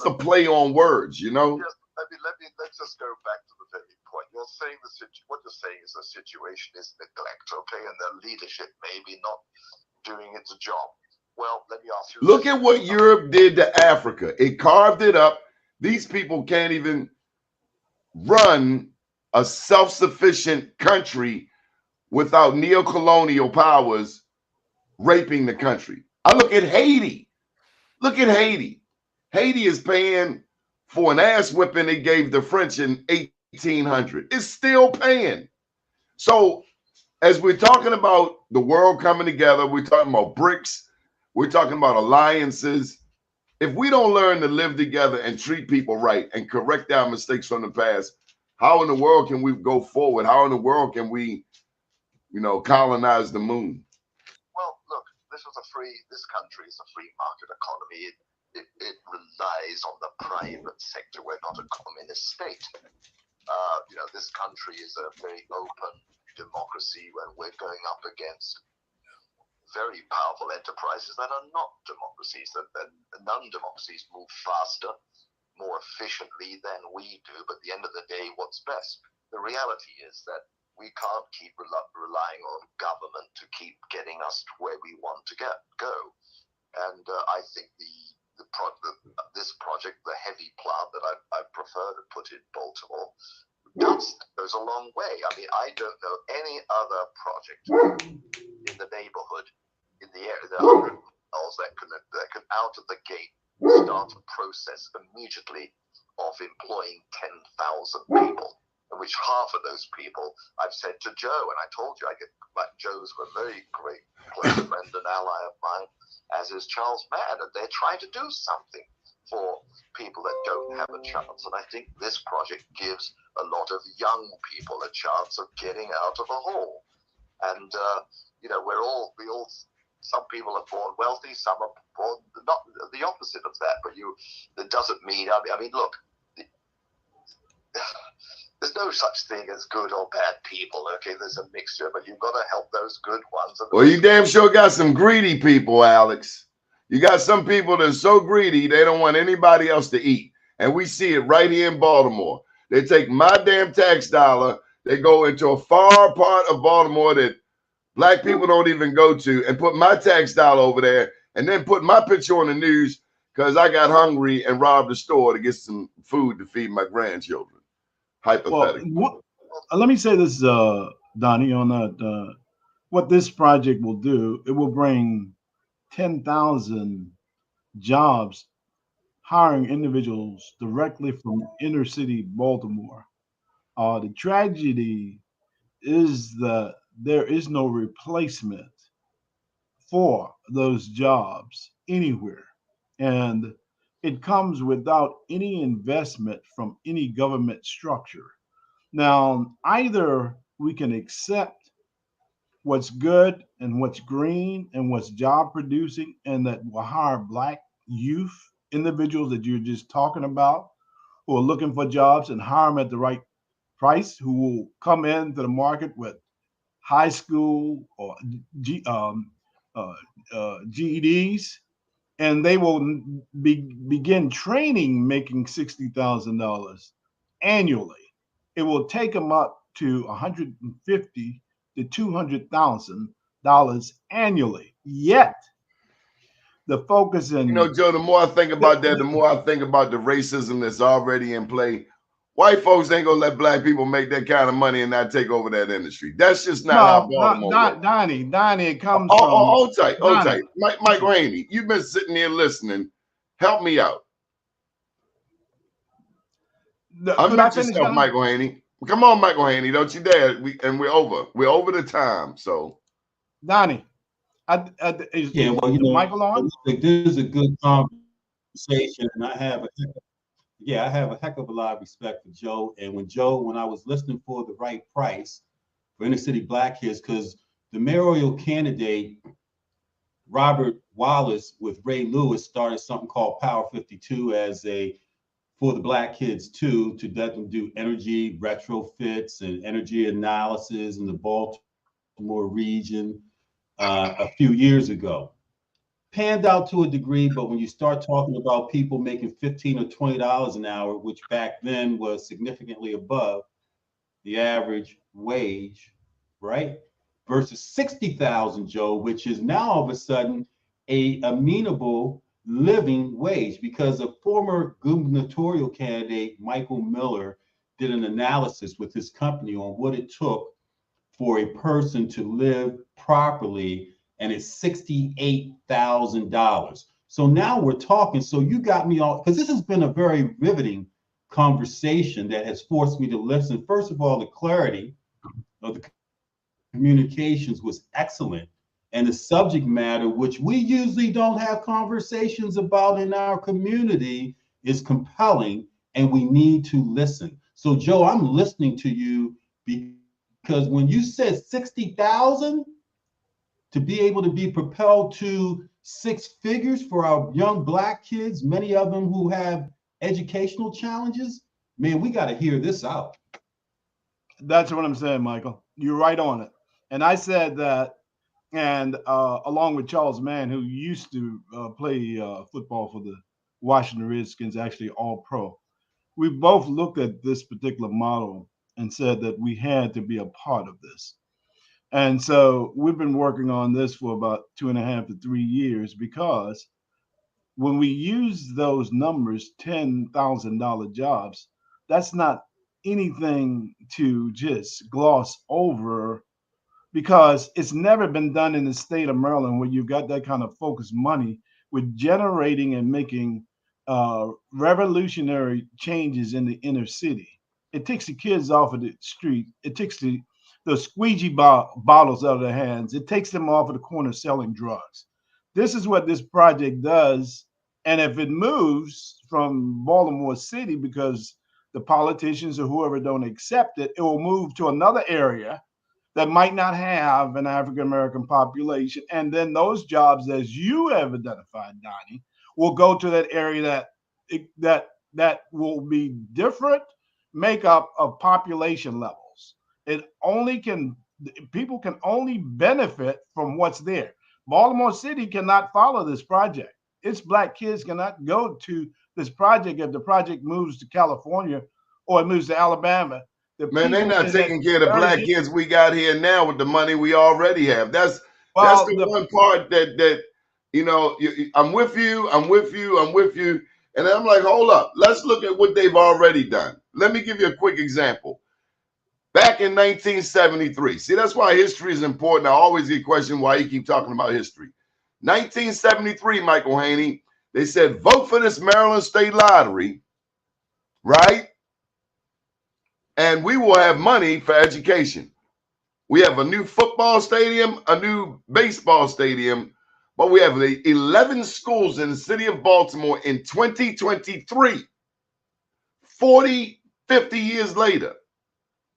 a play on words, you know. Let's just go back to the very point. You're saying what you're saying is the situation is neglect, okay, and the leadership maybe not doing its job. Well, let me ask you. Look at what Europe did to Africa. It carved it up. These people can't even run a self-sufficient country without neo-colonial powers raping the country. I look at Haiti. Look at Haiti. Haiti is paying for an ass whipping they gave the French in 1800. It's still paying. So as we're talking about the world coming together, we're talking about BRICS, we're talking about alliances. If we don't learn to live together and treat people right and correct our mistakes from the past, how in the world can we go forward? How in the world can we, colonize the moon? Well, look, this country is a free market economy. It relies on the private sector. We're not a communist state. This country is a very open democracy when we're going up against very powerful enterprises that are not democracies. That non-democracies move faster, more efficiently than we do. But at the end of the day, what's best? The reality is that we can't keep relying on government to keep getting us to where we want to go. And I think this project, the heavy plant that I prefer to put in Baltimore, goes a long way. I mean, I don't know any other project in the neighborhood, in the area, the 100 miles that can out of the gate start a process immediately of employing 10,000 people. which half of those people I've said to Joe, and I told you Joe's a very great close friend and ally of mine, as is Charles Mann, and they're trying to do something for people that don't have a chance. And I think this project gives a lot of young people a chance of getting out of a hole. And some people are born wealthy, some are born not the opposite of that. But that doesn't mean. I mean, look. There's no such thing as good or bad people, okay? There's a mixture, but you've got to help those good ones. Well, you damn sure got some greedy people, Alex. You got some people that are so greedy, they don't want anybody else to eat. And we see it right here in Baltimore. They take my damn tax dollar, they go into a far part of Baltimore that black people don't even go to, and put my tax dollar over there, and then put my picture on the news because I got hungry and robbed the store to get some food to feed my grandchildren. Hypothetically. Well, let me say this, Donnie, on that. What this project will do, it will bring 10,000 jobs, hiring individuals directly from inner city Baltimore. The tragedy is that there is no replacement for those jobs anywhere. And it comes without any investment from any government structure. Now, either we can accept what's good and what's green and what's job producing, and that will hire black youth individuals that you're just talking about who are looking for jobs, and hire them at the right price, who will come into the market with high school or GEDs, and they will begin training making $60,000 annually. It will take them up to $150,000 to $200,000 annually. Yet, the focus in Joe, the more I think about that, the more I think about the racism that's already in play. White folks ain't gonna let black people make that kind of money and not take over that industry. That's just not how Baltimore works. Donnie, it comes from. Oh, tight. Michael Haney, you've been sitting here listening. Help me out. Unmute yourself, Michael Haney. Come on, Michael Haney, don't you dare. We're over. We're over the time. So, Donnie, is Michael on? This is a good conversation, and I have a heck of a lot of respect for Joe. And when I was listening for the right price for inner city black kids, because the mayoral candidate Robert Wallace with Ray Lewis started something called Power 52 as for the black kids too, to let them do energy retrofits and energy analysis in the Baltimore region a few years ago. Panned out to a degree, but when you start talking about people making $15 or $20 an hour, which back then was significantly above the average wage, right? Versus 60,000, Joe, which is now all of a sudden a amenable living wage, because a former gubernatorial candidate, Michael Miller, did an analysis with his company on what it took for a person to live properly, and it's $68,000. So now we're talking. So you got me all, because this has been a very riveting conversation that has forced me to listen. First of all, the clarity of the communications was excellent. And the subject matter, which we usually don't have conversations about in our community, is compelling, and we need to listen. So Joe, I'm listening to you because when you said 60,000 to be able to be propelled to six figures for our young black kids, many of them who have educational challenges, man, we got to hear this out. That's what I'm saying, Michael. You're right on it. And I said that, and along with Charles Mann, who used to play football for the Washington Redskins, actually all pro, we both looked at this particular model and said that we had to be a part of this. And so we've been working on this for about 2.5 to 3 years, because when we use those numbers, $10,000 jobs, that's not anything to just gloss over, because it's never been done in the state of Maryland where you've got that kind of focused money with generating and making revolutionary changes in the inner city. It takes the kids off of the street. It takes the squeegee bottles out of their hands. It takes them off of the corner selling drugs. This is what this project does. And if it moves from Baltimore City because the politicians or whoever don't accept it, it will move to another area that might not have an African American population. And then those jobs, as you have identified, Donnie, will go to that area that will be different makeup of population levels. It only can people can only benefit from what's there. Baltimore City cannot follow this project. Its black kids cannot go to this project if the project moves to California or it moves to Alabama. Man, they're not taking care of the black kids we got here now with the money we already have. That's the one part that you know. I'm with you. And I'm like, hold up. Let's look at what they've already done. Let me give you a quick example. Back in 1973. See, that's why history is important. I always get questioned why you keep talking about history. 1973, Michael Haney. They said vote for this Maryland State Lottery, right? And we will have money for education. We have a new football stadium, a new baseball stadium, but we have 11 schools in the city of Baltimore in 2023, 40, 50 years later,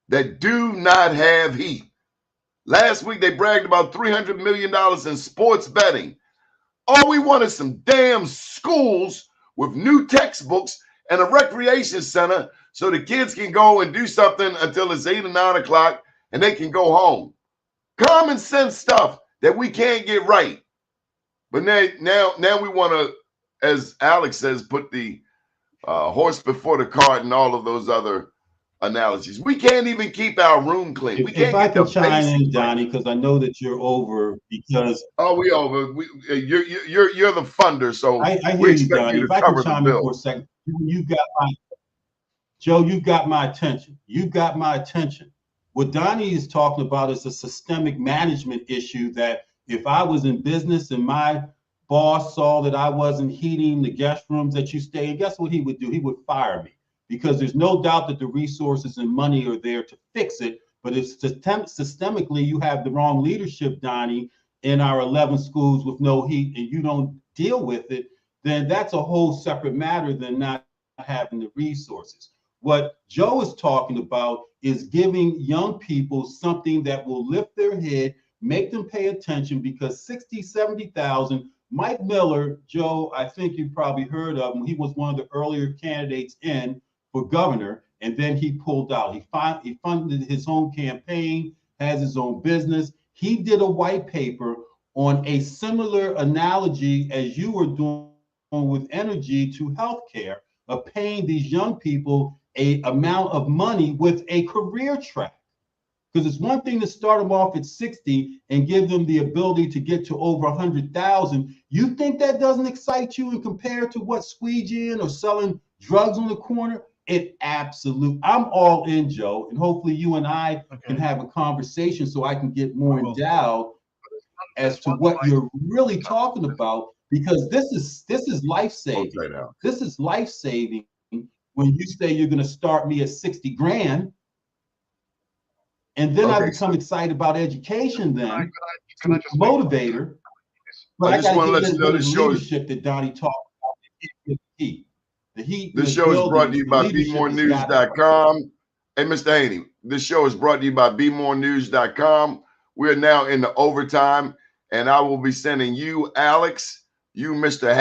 that do not have heat. Last week, they bragged about $300 million in sports betting. All we want is some damn schools with new textbooks and a recreation center so the kids can go and do something until it's 8 or 9 o'clock and they can go home. Common sense stuff that we can't get right. But now we want to, as Alex says, put the horse before the cart and all of those other analogies. We can't even keep our room clean. If I can chime in, Donnie, because I know that you're over because we over. You're the funder, so I hear you, Donnie. If I can chime in for a second, you got my attention. You got my attention. What Donnie is talking about is a systemic management issue that if I was in business and my boss saw that I wasn't heating the guest rooms that you stay in, guess what he would do? He would fire me, because there's no doubt that the resources and money are there to fix it. But if systemically you have the wrong leadership, Donnie, in our 11 schools with no heat, and you don't deal with it, then that's a whole separate matter than not having the resources. What Joe is talking about is giving young people something that will lift their head, make them pay attention, because 60, 70,000, Mike Miller, Joe, I think you probably heard of him. He was one of the earlier candidates in for governor, and then he pulled out. He funded his own campaign, has his own business. He did a white paper on a similar analogy as you were doing with energy to healthcare, of paying these young people a amount of money with a career track. Because it's one thing to start them off at 60 and give them the ability to get to over 100,000. You think that doesn't excite you and compare to what squeegeeing or selling drugs on the corner? It absolutely. I'm all in, Joe, and hopefully you and I can have a conversation so I can get more endowed as to what you're really talking about, because this is life-saving. This is life-saving when you say you're going to start me at 60 grand. And then I become excited about education then, to motivator. But I just want to let you know this show leadership that Donnie talked about. The heat. This show is brought to you by BeMoreNews.com. Hey, Mr. Haney, this show is brought to you by BeMoreNews.com. We're now in the overtime, and I will be sending you, Alex, you, Mr.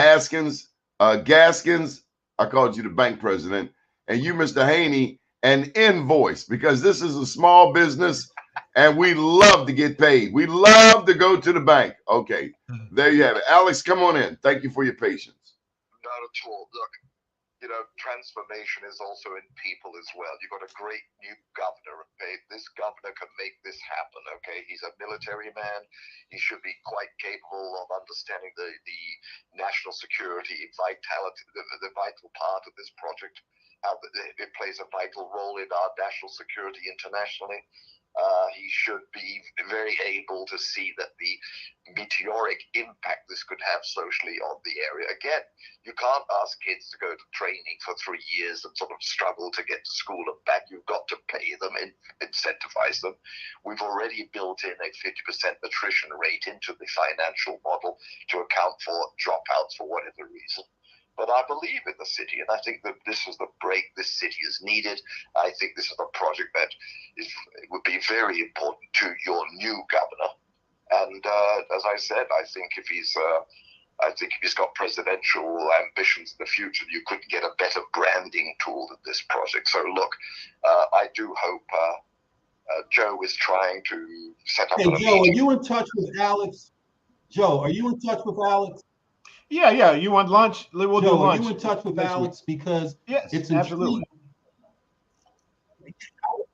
Gaskins, I called you the bank president, and you, Mr. Haney, an invoice, because this is a small business and we love to get paid. We love to go to the bank. Okay, there you have it. Alex, come on in. Thank you for your patience. Not at all. Look, you know, transformation is also in people as well. You've got a great new governor. Okay? This governor can make this happen. Okay, he's a military man. He should be quite capable of understanding the national security vitality, the vital part of this project. It plays a vital role in our national security internationally. He should be very able to see that the meteoric impact this could have socially on the area. Again, you can't ask kids to go to training for 3 years and sort of struggle to get to school and back. You've got to pay them and incentivize them. We've already built in a 50% attrition rate into the financial model to account for dropouts for whatever reason. But I believe in the city, and I think that this is the break this city is needed. I think this is a project that would be very important to your new governor. And as I said, I think if he's got presidential ambitions in the future, you couldn't get a better branding tool than this project. So look, I do hope Joe is trying to set up. Hey, Joe, are you in touch with Alex? Joe, are you in touch with Alex? Yeah. You want lunch? We'll do lunch. Are you in touch with Alex? Because yes, it's absolutely.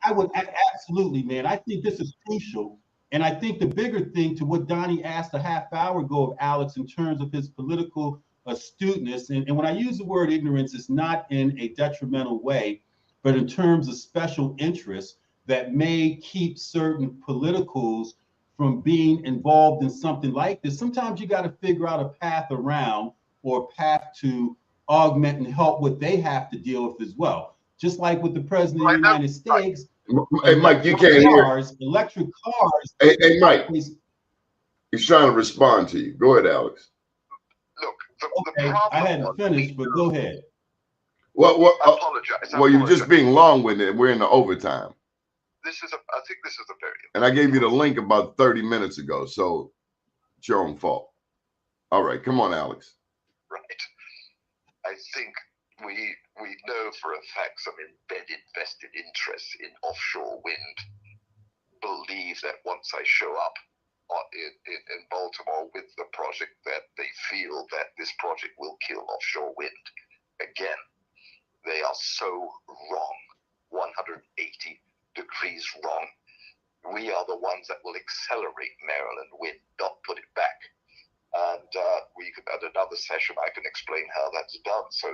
I would absolutely, man. I think this is crucial. And I think the bigger thing to what Doni asked a half hour ago of Alex in terms of his political astuteness, and when I use the word ignorance, it's not in a detrimental way, but in terms of special interests that may keep certain politicals from being involved in something like this. Sometimes you got to figure out a path around or a path to augment and help what they have to deal with as well. Just like with the president of the United States. Hey, Mike, you can't hear. Electric cars. Hey, Mike, he's trying to respond to you. Go ahead, Alex. Look, okay, I hadn't finished, but go ahead. Well, I apologize. Well, you're just being long-winded. We're in the overtime. I think this is a very. And I gave you the link about 30 minutes ago, so it's your own fault. All right, come on, Alex. Right. I think we know for a fact some embedded vested interests in offshore wind believe that once I show up in Baltimore with the project, that they feel that this project will kill offshore wind. Again, they are so wrong, 180 degrees wrong. We are the ones that will accelerate Maryland wind, not put it back. And at another session, I can explain how that's done. So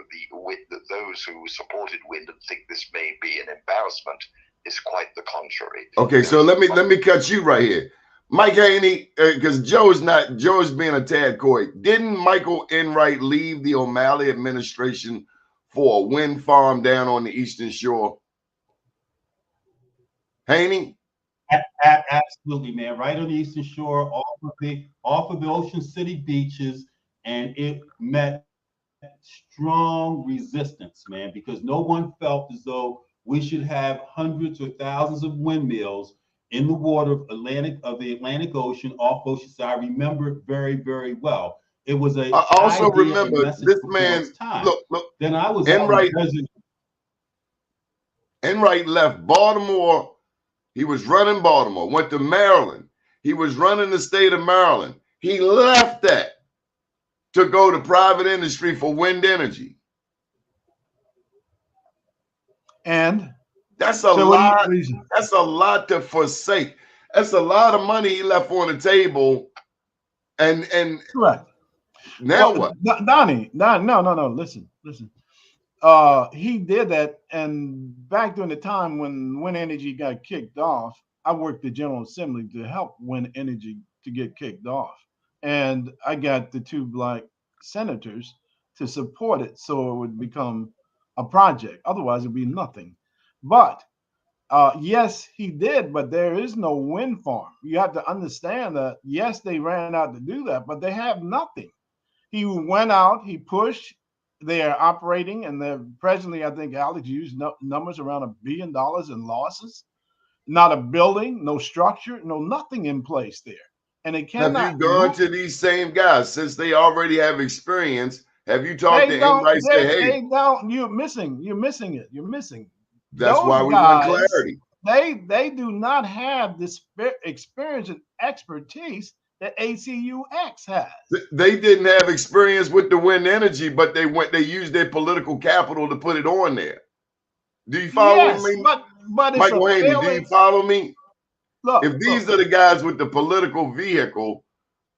those who supported wind and think this may be an embarrassment is quite the contrary. Okay, so let me cut you right here, Mike Haney, because Joe's being a tad coy. Didn't Michael Enright leave the O'Malley administration for a wind farm down on the Eastern Shore? Haney? Absolutely, man. Right on the Eastern Shore, off of the Ocean City beaches, and it met strong resistance, man, because no one felt as though we should have hundreds or thousands of windmills in the water of the Atlantic Ocean off Oceanside. I remember it very, very well. It was a. I also remember this man. Look. Then I was Enright left Baltimore. He was running Baltimore, went to Maryland. He was running the state of Maryland. He left that to go to private industry for wind energy. And that's a lot. That's a lot to forsake. That's a lot of money he left on the table. And correct. Now what? Doni, no. Listen. He did that, and back during the time when wind energy got kicked off, I worked the General Assembly to help wind energy to get kicked off, and I got the 2 black senators to support it so it would become a project. Otherwise, it'd be nothing. But yes, he did, but there is no wind farm. You have to understand that. Yes, they ran out to do that, but they have nothing. He went out, he pushed. They are operating, and they're presently, I think Alex used numbers around $1 billion in losses. Not a building, no structure, no nothing in place there. And it cannot. Have you gone to these same guys since they already have experience? Have you talked to Enright? Hey, you're missing it. You're missing. That's why we want clarity. They do not have this experience and expertise that ACUX has. They didn't have experience with the wind energy, but they used their political capital to put it on there. Do you follow me? But Michael Haney, do you follow me? Look, if these are the guys with the political vehicle,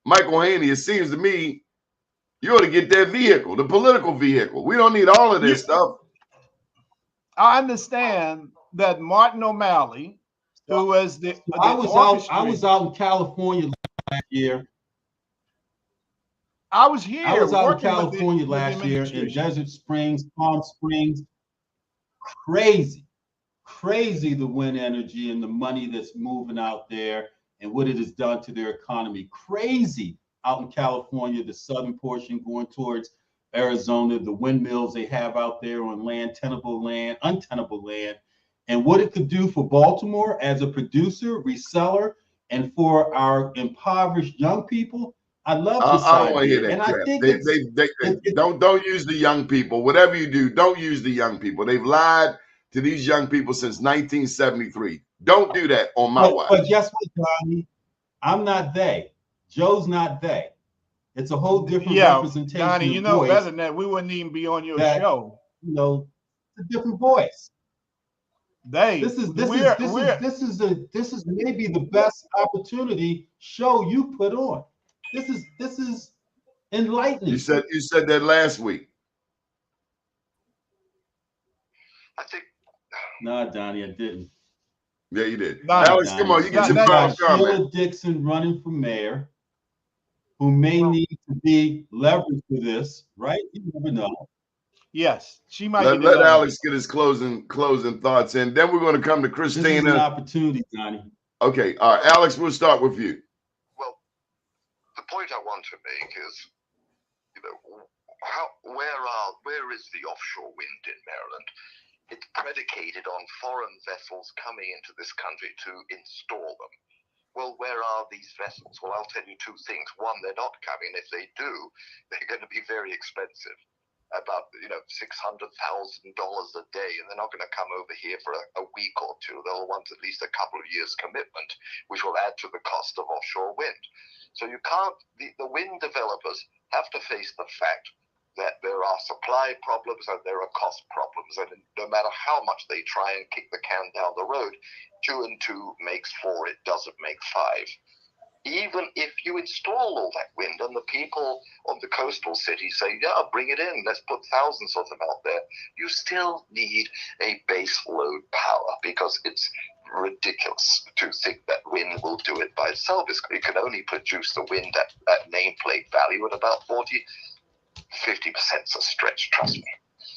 Michael Haney, it seems to me you ought to get their vehicle, the political vehicle. We don't need all of this stuff. I understand that Martin O'Malley who was the I was out in California last year. I was here. I was out in working with California with the last year in administration. Desert Springs, Palm Springs. Crazy the wind energy and the money that's moving out there and what it has done to their economy. Crazy out in California, the southern portion going towards Arizona, the windmills they have out there on land, tenable land, untenable land, and what it could do for Baltimore as a producer, reseller, and for our impoverished young people. I love this I don't want to hear idea, that and crap. I think Don't use the young people. Whatever you do, don't use the young people. They've lied to these young people since 1973. Don't do that on my watch. But guess what, Johnny? I'm not they. Joe's not they. It's a whole different representation. Donnie, of you know voice better than that. We wouldn't even be on your show. You know, it's a different voice. This is maybe the best opportunity show you put on. This is enlightening. You said that last week. I think. No, Donnie, I didn't. Yeah, you did. No, Alex, Donnie. come on, you get your final comment. Sheila Dixon running for mayor, who may need to be leveraged for this, right? You never know. Yes, she might. Let Alex get his closing thoughts in. Then we're going to come to Christina. This is an opportunity, Donnie. Okay, all right, Alex, we'll start with you. Well, the point I want to make is, you know, where is the offshore wind in Maryland? It's predicated on foreign vessels coming into this country to install them. Well, where are these vessels? Well, I'll tell you two things. One, they're not coming. If they do, they're going to be very expensive. About $600,000 a day, and they're not going to come over here for a week or two. They'll want at least a couple of years commitment, which will add to the cost of offshore wind. So you can't. The wind developers have to face the fact that there are supply problems and there are cost problems, and no matter how much they try and kick the can down the road, 2 and 2 makes 4. It doesn't make 5. Even if you install all that wind and the people of the coastal cities say, yeah, bring it in, let's put thousands of them out there, you still need a base load power, because it's ridiculous to think that wind will do it by itself. It can only produce the wind at nameplate value at about 40-50% is a stretch, trust me.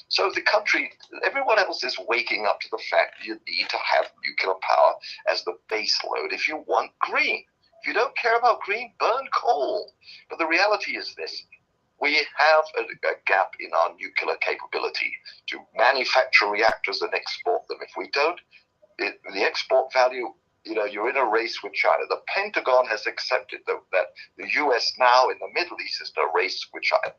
So the country, everyone else is waking up to the fact that you need to have nuclear power as the base load if you want green. If you don't care about green, burn coal. But the reality is this. We have a gap in our nuclear capability to manufacture reactors and export them. If we don't, the export value, you're in a race with China. The Pentagon has accepted that the U.S. now in the Middle East is in a race with China.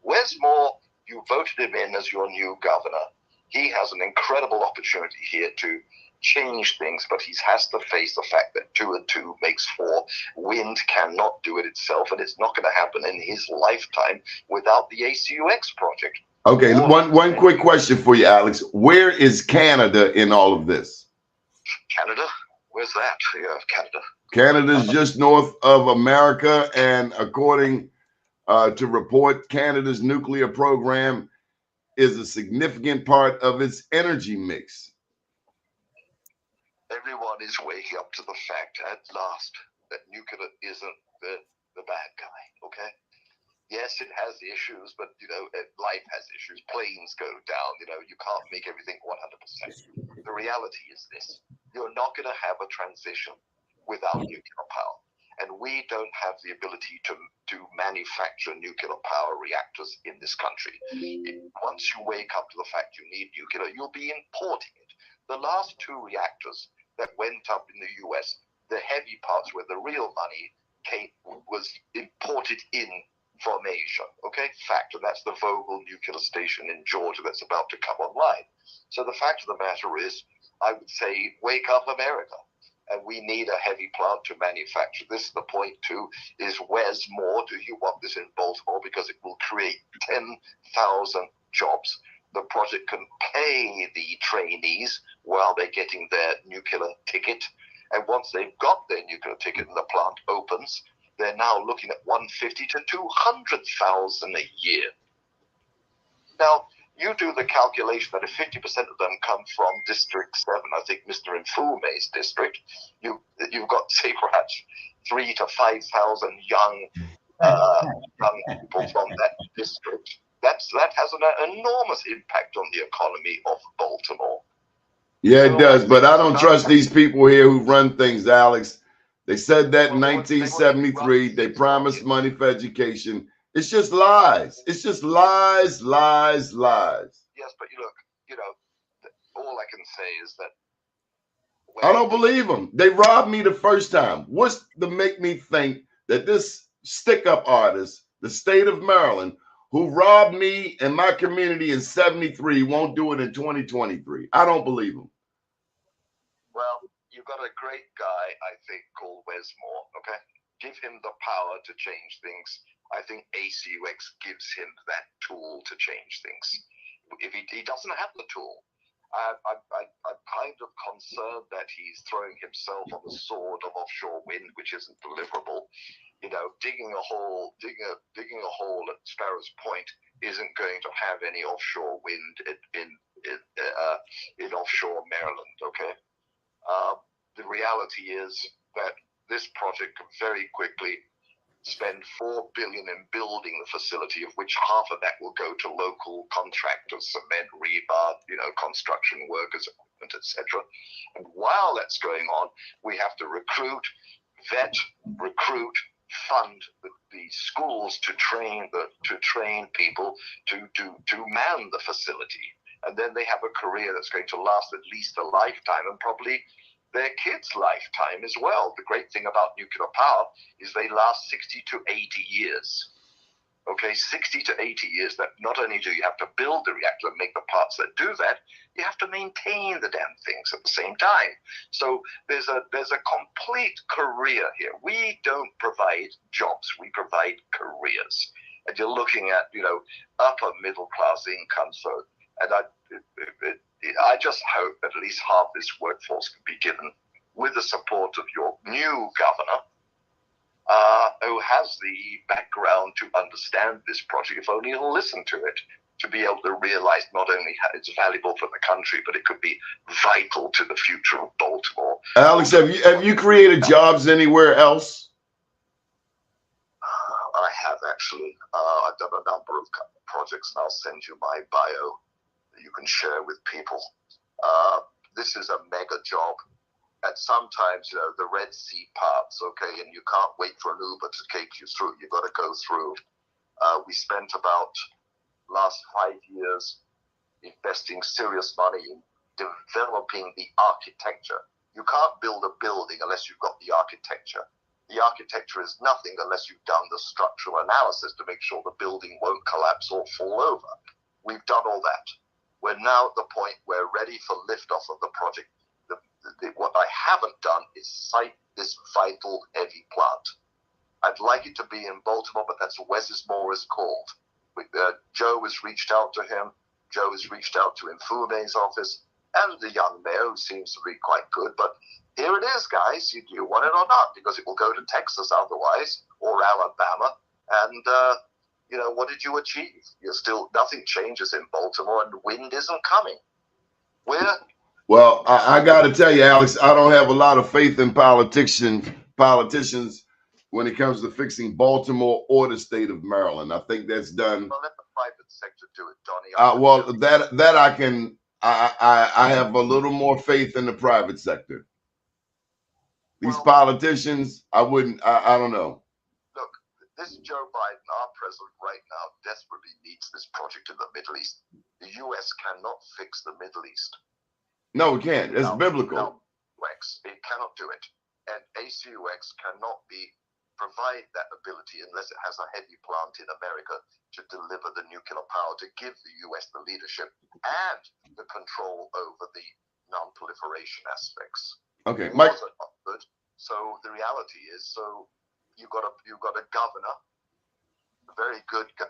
Wes Moore, you voted him in as your new governor. He has an incredible opportunity here to change things, but he has to face the fact that 2 and 2 makes 4. Wind cannot do it itself, and it's not going to happen in his lifetime without the ACUX project. Okay, one quick question for you, Alex. Where is Canada in all of this? Canada? Where's that? Yeah, Canada. Canada's just north of America, and according to report, Canada's nuclear program is a significant part of its energy mix. Everyone is waking up to the fact at last that nuclear isn't the bad guy, okay? Yes, it has issues, but, life has issues. Planes go down, you can't make everything 100%. The reality is this. You're not going to have a transition without nuclear power. And we don't have the ability to manufacture nuclear power reactors in this country. Once you wake up to the fact you need nuclear, you'll be importing it. The last 2 reactors that went up in the U.S., the heavy parts where the real money was imported in from Asia. Okay, fact, and that's the Vogtle nuclear station in Georgia that's about to come online. So the fact of the matter is, I would say, wake up, America. And we need a heavy plant to manufacture this. The point, too, is where's more? Do you want this in Baltimore? Because it will create 10,000 jobs. The project can pay the trainees while they're getting their nuclear ticket. And once they've got their nuclear ticket and the plant opens, they're now looking at $150,000 to $200,000 a year. Now, you do the calculation that if 50% of them come from District 7, I think Mr. Nfume's district, you've got, say, perhaps 3,000 to 5,000 young people from that district. That has an enormous impact on the economy of Baltimore. Yeah, it does. But I don't trust these people here who run things, Alex. They said that in 1973. They promised money for education. It's just lies. It's just lies, lies, lies. Yes, but look, all I can say is that I don't believe them. They robbed me the first time. What's to make me think that this stick-up artist, the state of Maryland, who robbed me and my community in 73 won't do it in 2023? I don't believe them. Well, you've got a great guy, I think, called Wes Moore, okay? Give him the power to change things. I think ACUX gives him that tool to change things. If he doesn't have the tool, I'm kind of concerned that he's throwing himself on the sword of offshore wind, which isn't deliverable. Digging a hole at Sparrows Point isn't going to have any offshore wind in offshore Maryland. Okay, the reality is that this project could very quickly spend $4 billion in building the facility, of which half of that will go to local contractors, cement, rebar, construction workers, equipment, etc. And while that's going on, we have to recruit, fund the schools to train people to man the facility, and then they have a career that's going to last at least a lifetime, and probably their kids' lifetime as well. The great thing about nuclear power is they last 60 to 80 years. Okay, 60 to 80 years. That not only do you have to build the reactor and make the parts that do that, you have to maintain the damn things at the same time. So there's a complete career here. We don't provide jobs, we provide careers. And you're looking at, upper middle class income. So, and I just hope that at least half this workforce can be given with the support of your new governor, who has the background to understand this project, if only he'll listen to it, to be able to realize not only how it's valuable for the country, but it could be vital to the future of Baltimore. Alex, have you created jobs anywhere else? I have actually. I've done a number of projects, and I'll send you my bio that you can share with people. This is a mega job. And sometimes, the Red Sea parts, okay, and you can't wait for an Uber to take you through. You've got to go through. We spent about last 5 years investing serious money in developing the architecture. You can't build a building unless you've got the architecture. The architecture is nothing unless you've done the structural analysis to make sure the building won't collapse or fall over. We've done all that. We're now at the point where we're ready for liftoff of the project. What I haven't done is site this vital heavy plant. I'd like it to be in Baltimore, but that's what Wes Moore is called. Joe has reached out to him. Joe has reached out to Nfume's office and the young mayor, who seems to be quite good. But here it is, guys. You want it or not, because it will go to Texas otherwise, or Alabama. And, what did you achieve? Nothing changes in Baltimore, and wind isn't coming. Well, I got to tell you, Alex, I don't have a lot of faith in politicians when it comes to fixing Baltimore or the state of Maryland. I think that's done. Well, let the private sector do it, Donnie. I have a little more faith in the private sector. These politicians, I don't know. Look, this Joe Biden, our president right now, desperately needs this project in the Middle East. The U.S. cannot fix the Middle East. No, it can't. It's biblical. It cannot do it. And ACUX cannot provide that ability unless it has a heavy plant in America to deliver the nuclear power, to give the U.S. the leadership and the control over the non-proliferation aspects. Okay, Mike. So the reality is, you've got a governor, a very good guy.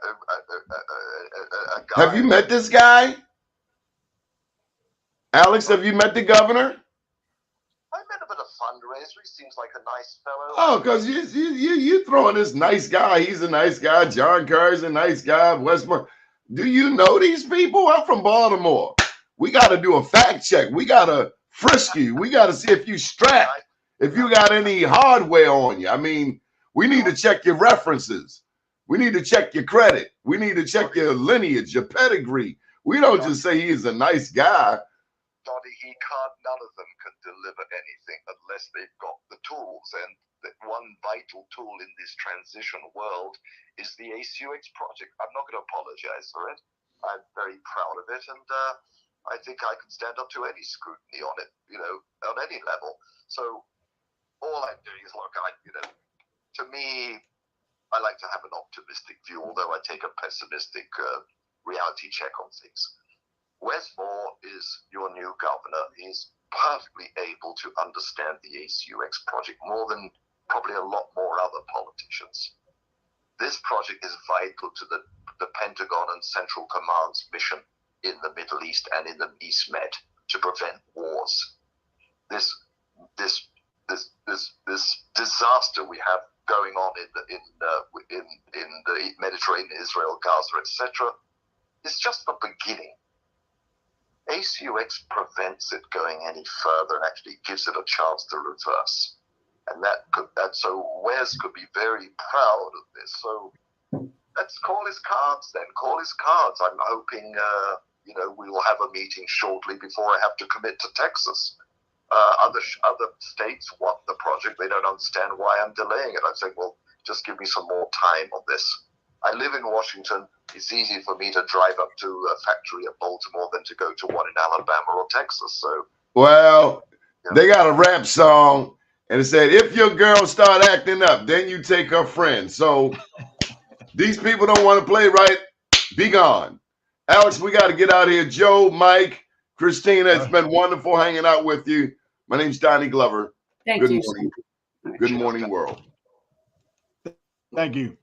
Have you met this guy? Alex, have you met the governor? I met him at a fundraiser. He seems like a nice fellow. Oh, because you throwing this nice guy. He's a nice guy. John Kerr's a nice guy. Westmore. Do you know these people? I'm from Baltimore. We got to do a fact check. We got to frisk you. We got to see if you strapped, if you got any hardware on you. I mean, we need to check your references. We need to check your credit. We need to check your lineage, your pedigree. We don't just say he's a nice guy. Doni, none of them can deliver anything unless they've got the tools. And the one vital tool in this transition world is the ACUX project. I'm not going to apologize for it. I'm very proud of it. And I think I can stand up to any scrutiny on it, on any level. So all I'm doing is, look, to me, I like to have an optimistic view, although I take a pessimistic reality check on things. Wes Moore is your new governor. He's perfectly able to understand the ACUX project more than probably a lot more other politicians. This project is vital to the Pentagon and Central Command's mission in the Middle East and in the East Med to prevent wars. This disaster we have going on in the Mediterranean, Israel, Gaza, etc., is just the beginning. ACUX prevents it going any further and actually gives it a chance to reverse. And so Wes could be very proud of this. So let's call his cards then. Call his cards. I'm hoping, we will have a meeting shortly before I have to commit to Texas. Other states want the project. They don't understand why I'm delaying it. I say, well, just give me some more time on this. I live in Washington. It's easy for me to drive up to a factory at Baltimore than to go to one in Alabama or Texas. So, well, they got a rap song, and it said, if your girl start acting up, then you take her friend. So these people don't want to play right. Be gone. Alex, we got to get out of here. Joe, Mike, Christina, it's been wonderful hanging out with you. My name's Donnie Glover. Thank Good you. morning. Good morning, world. Thank you.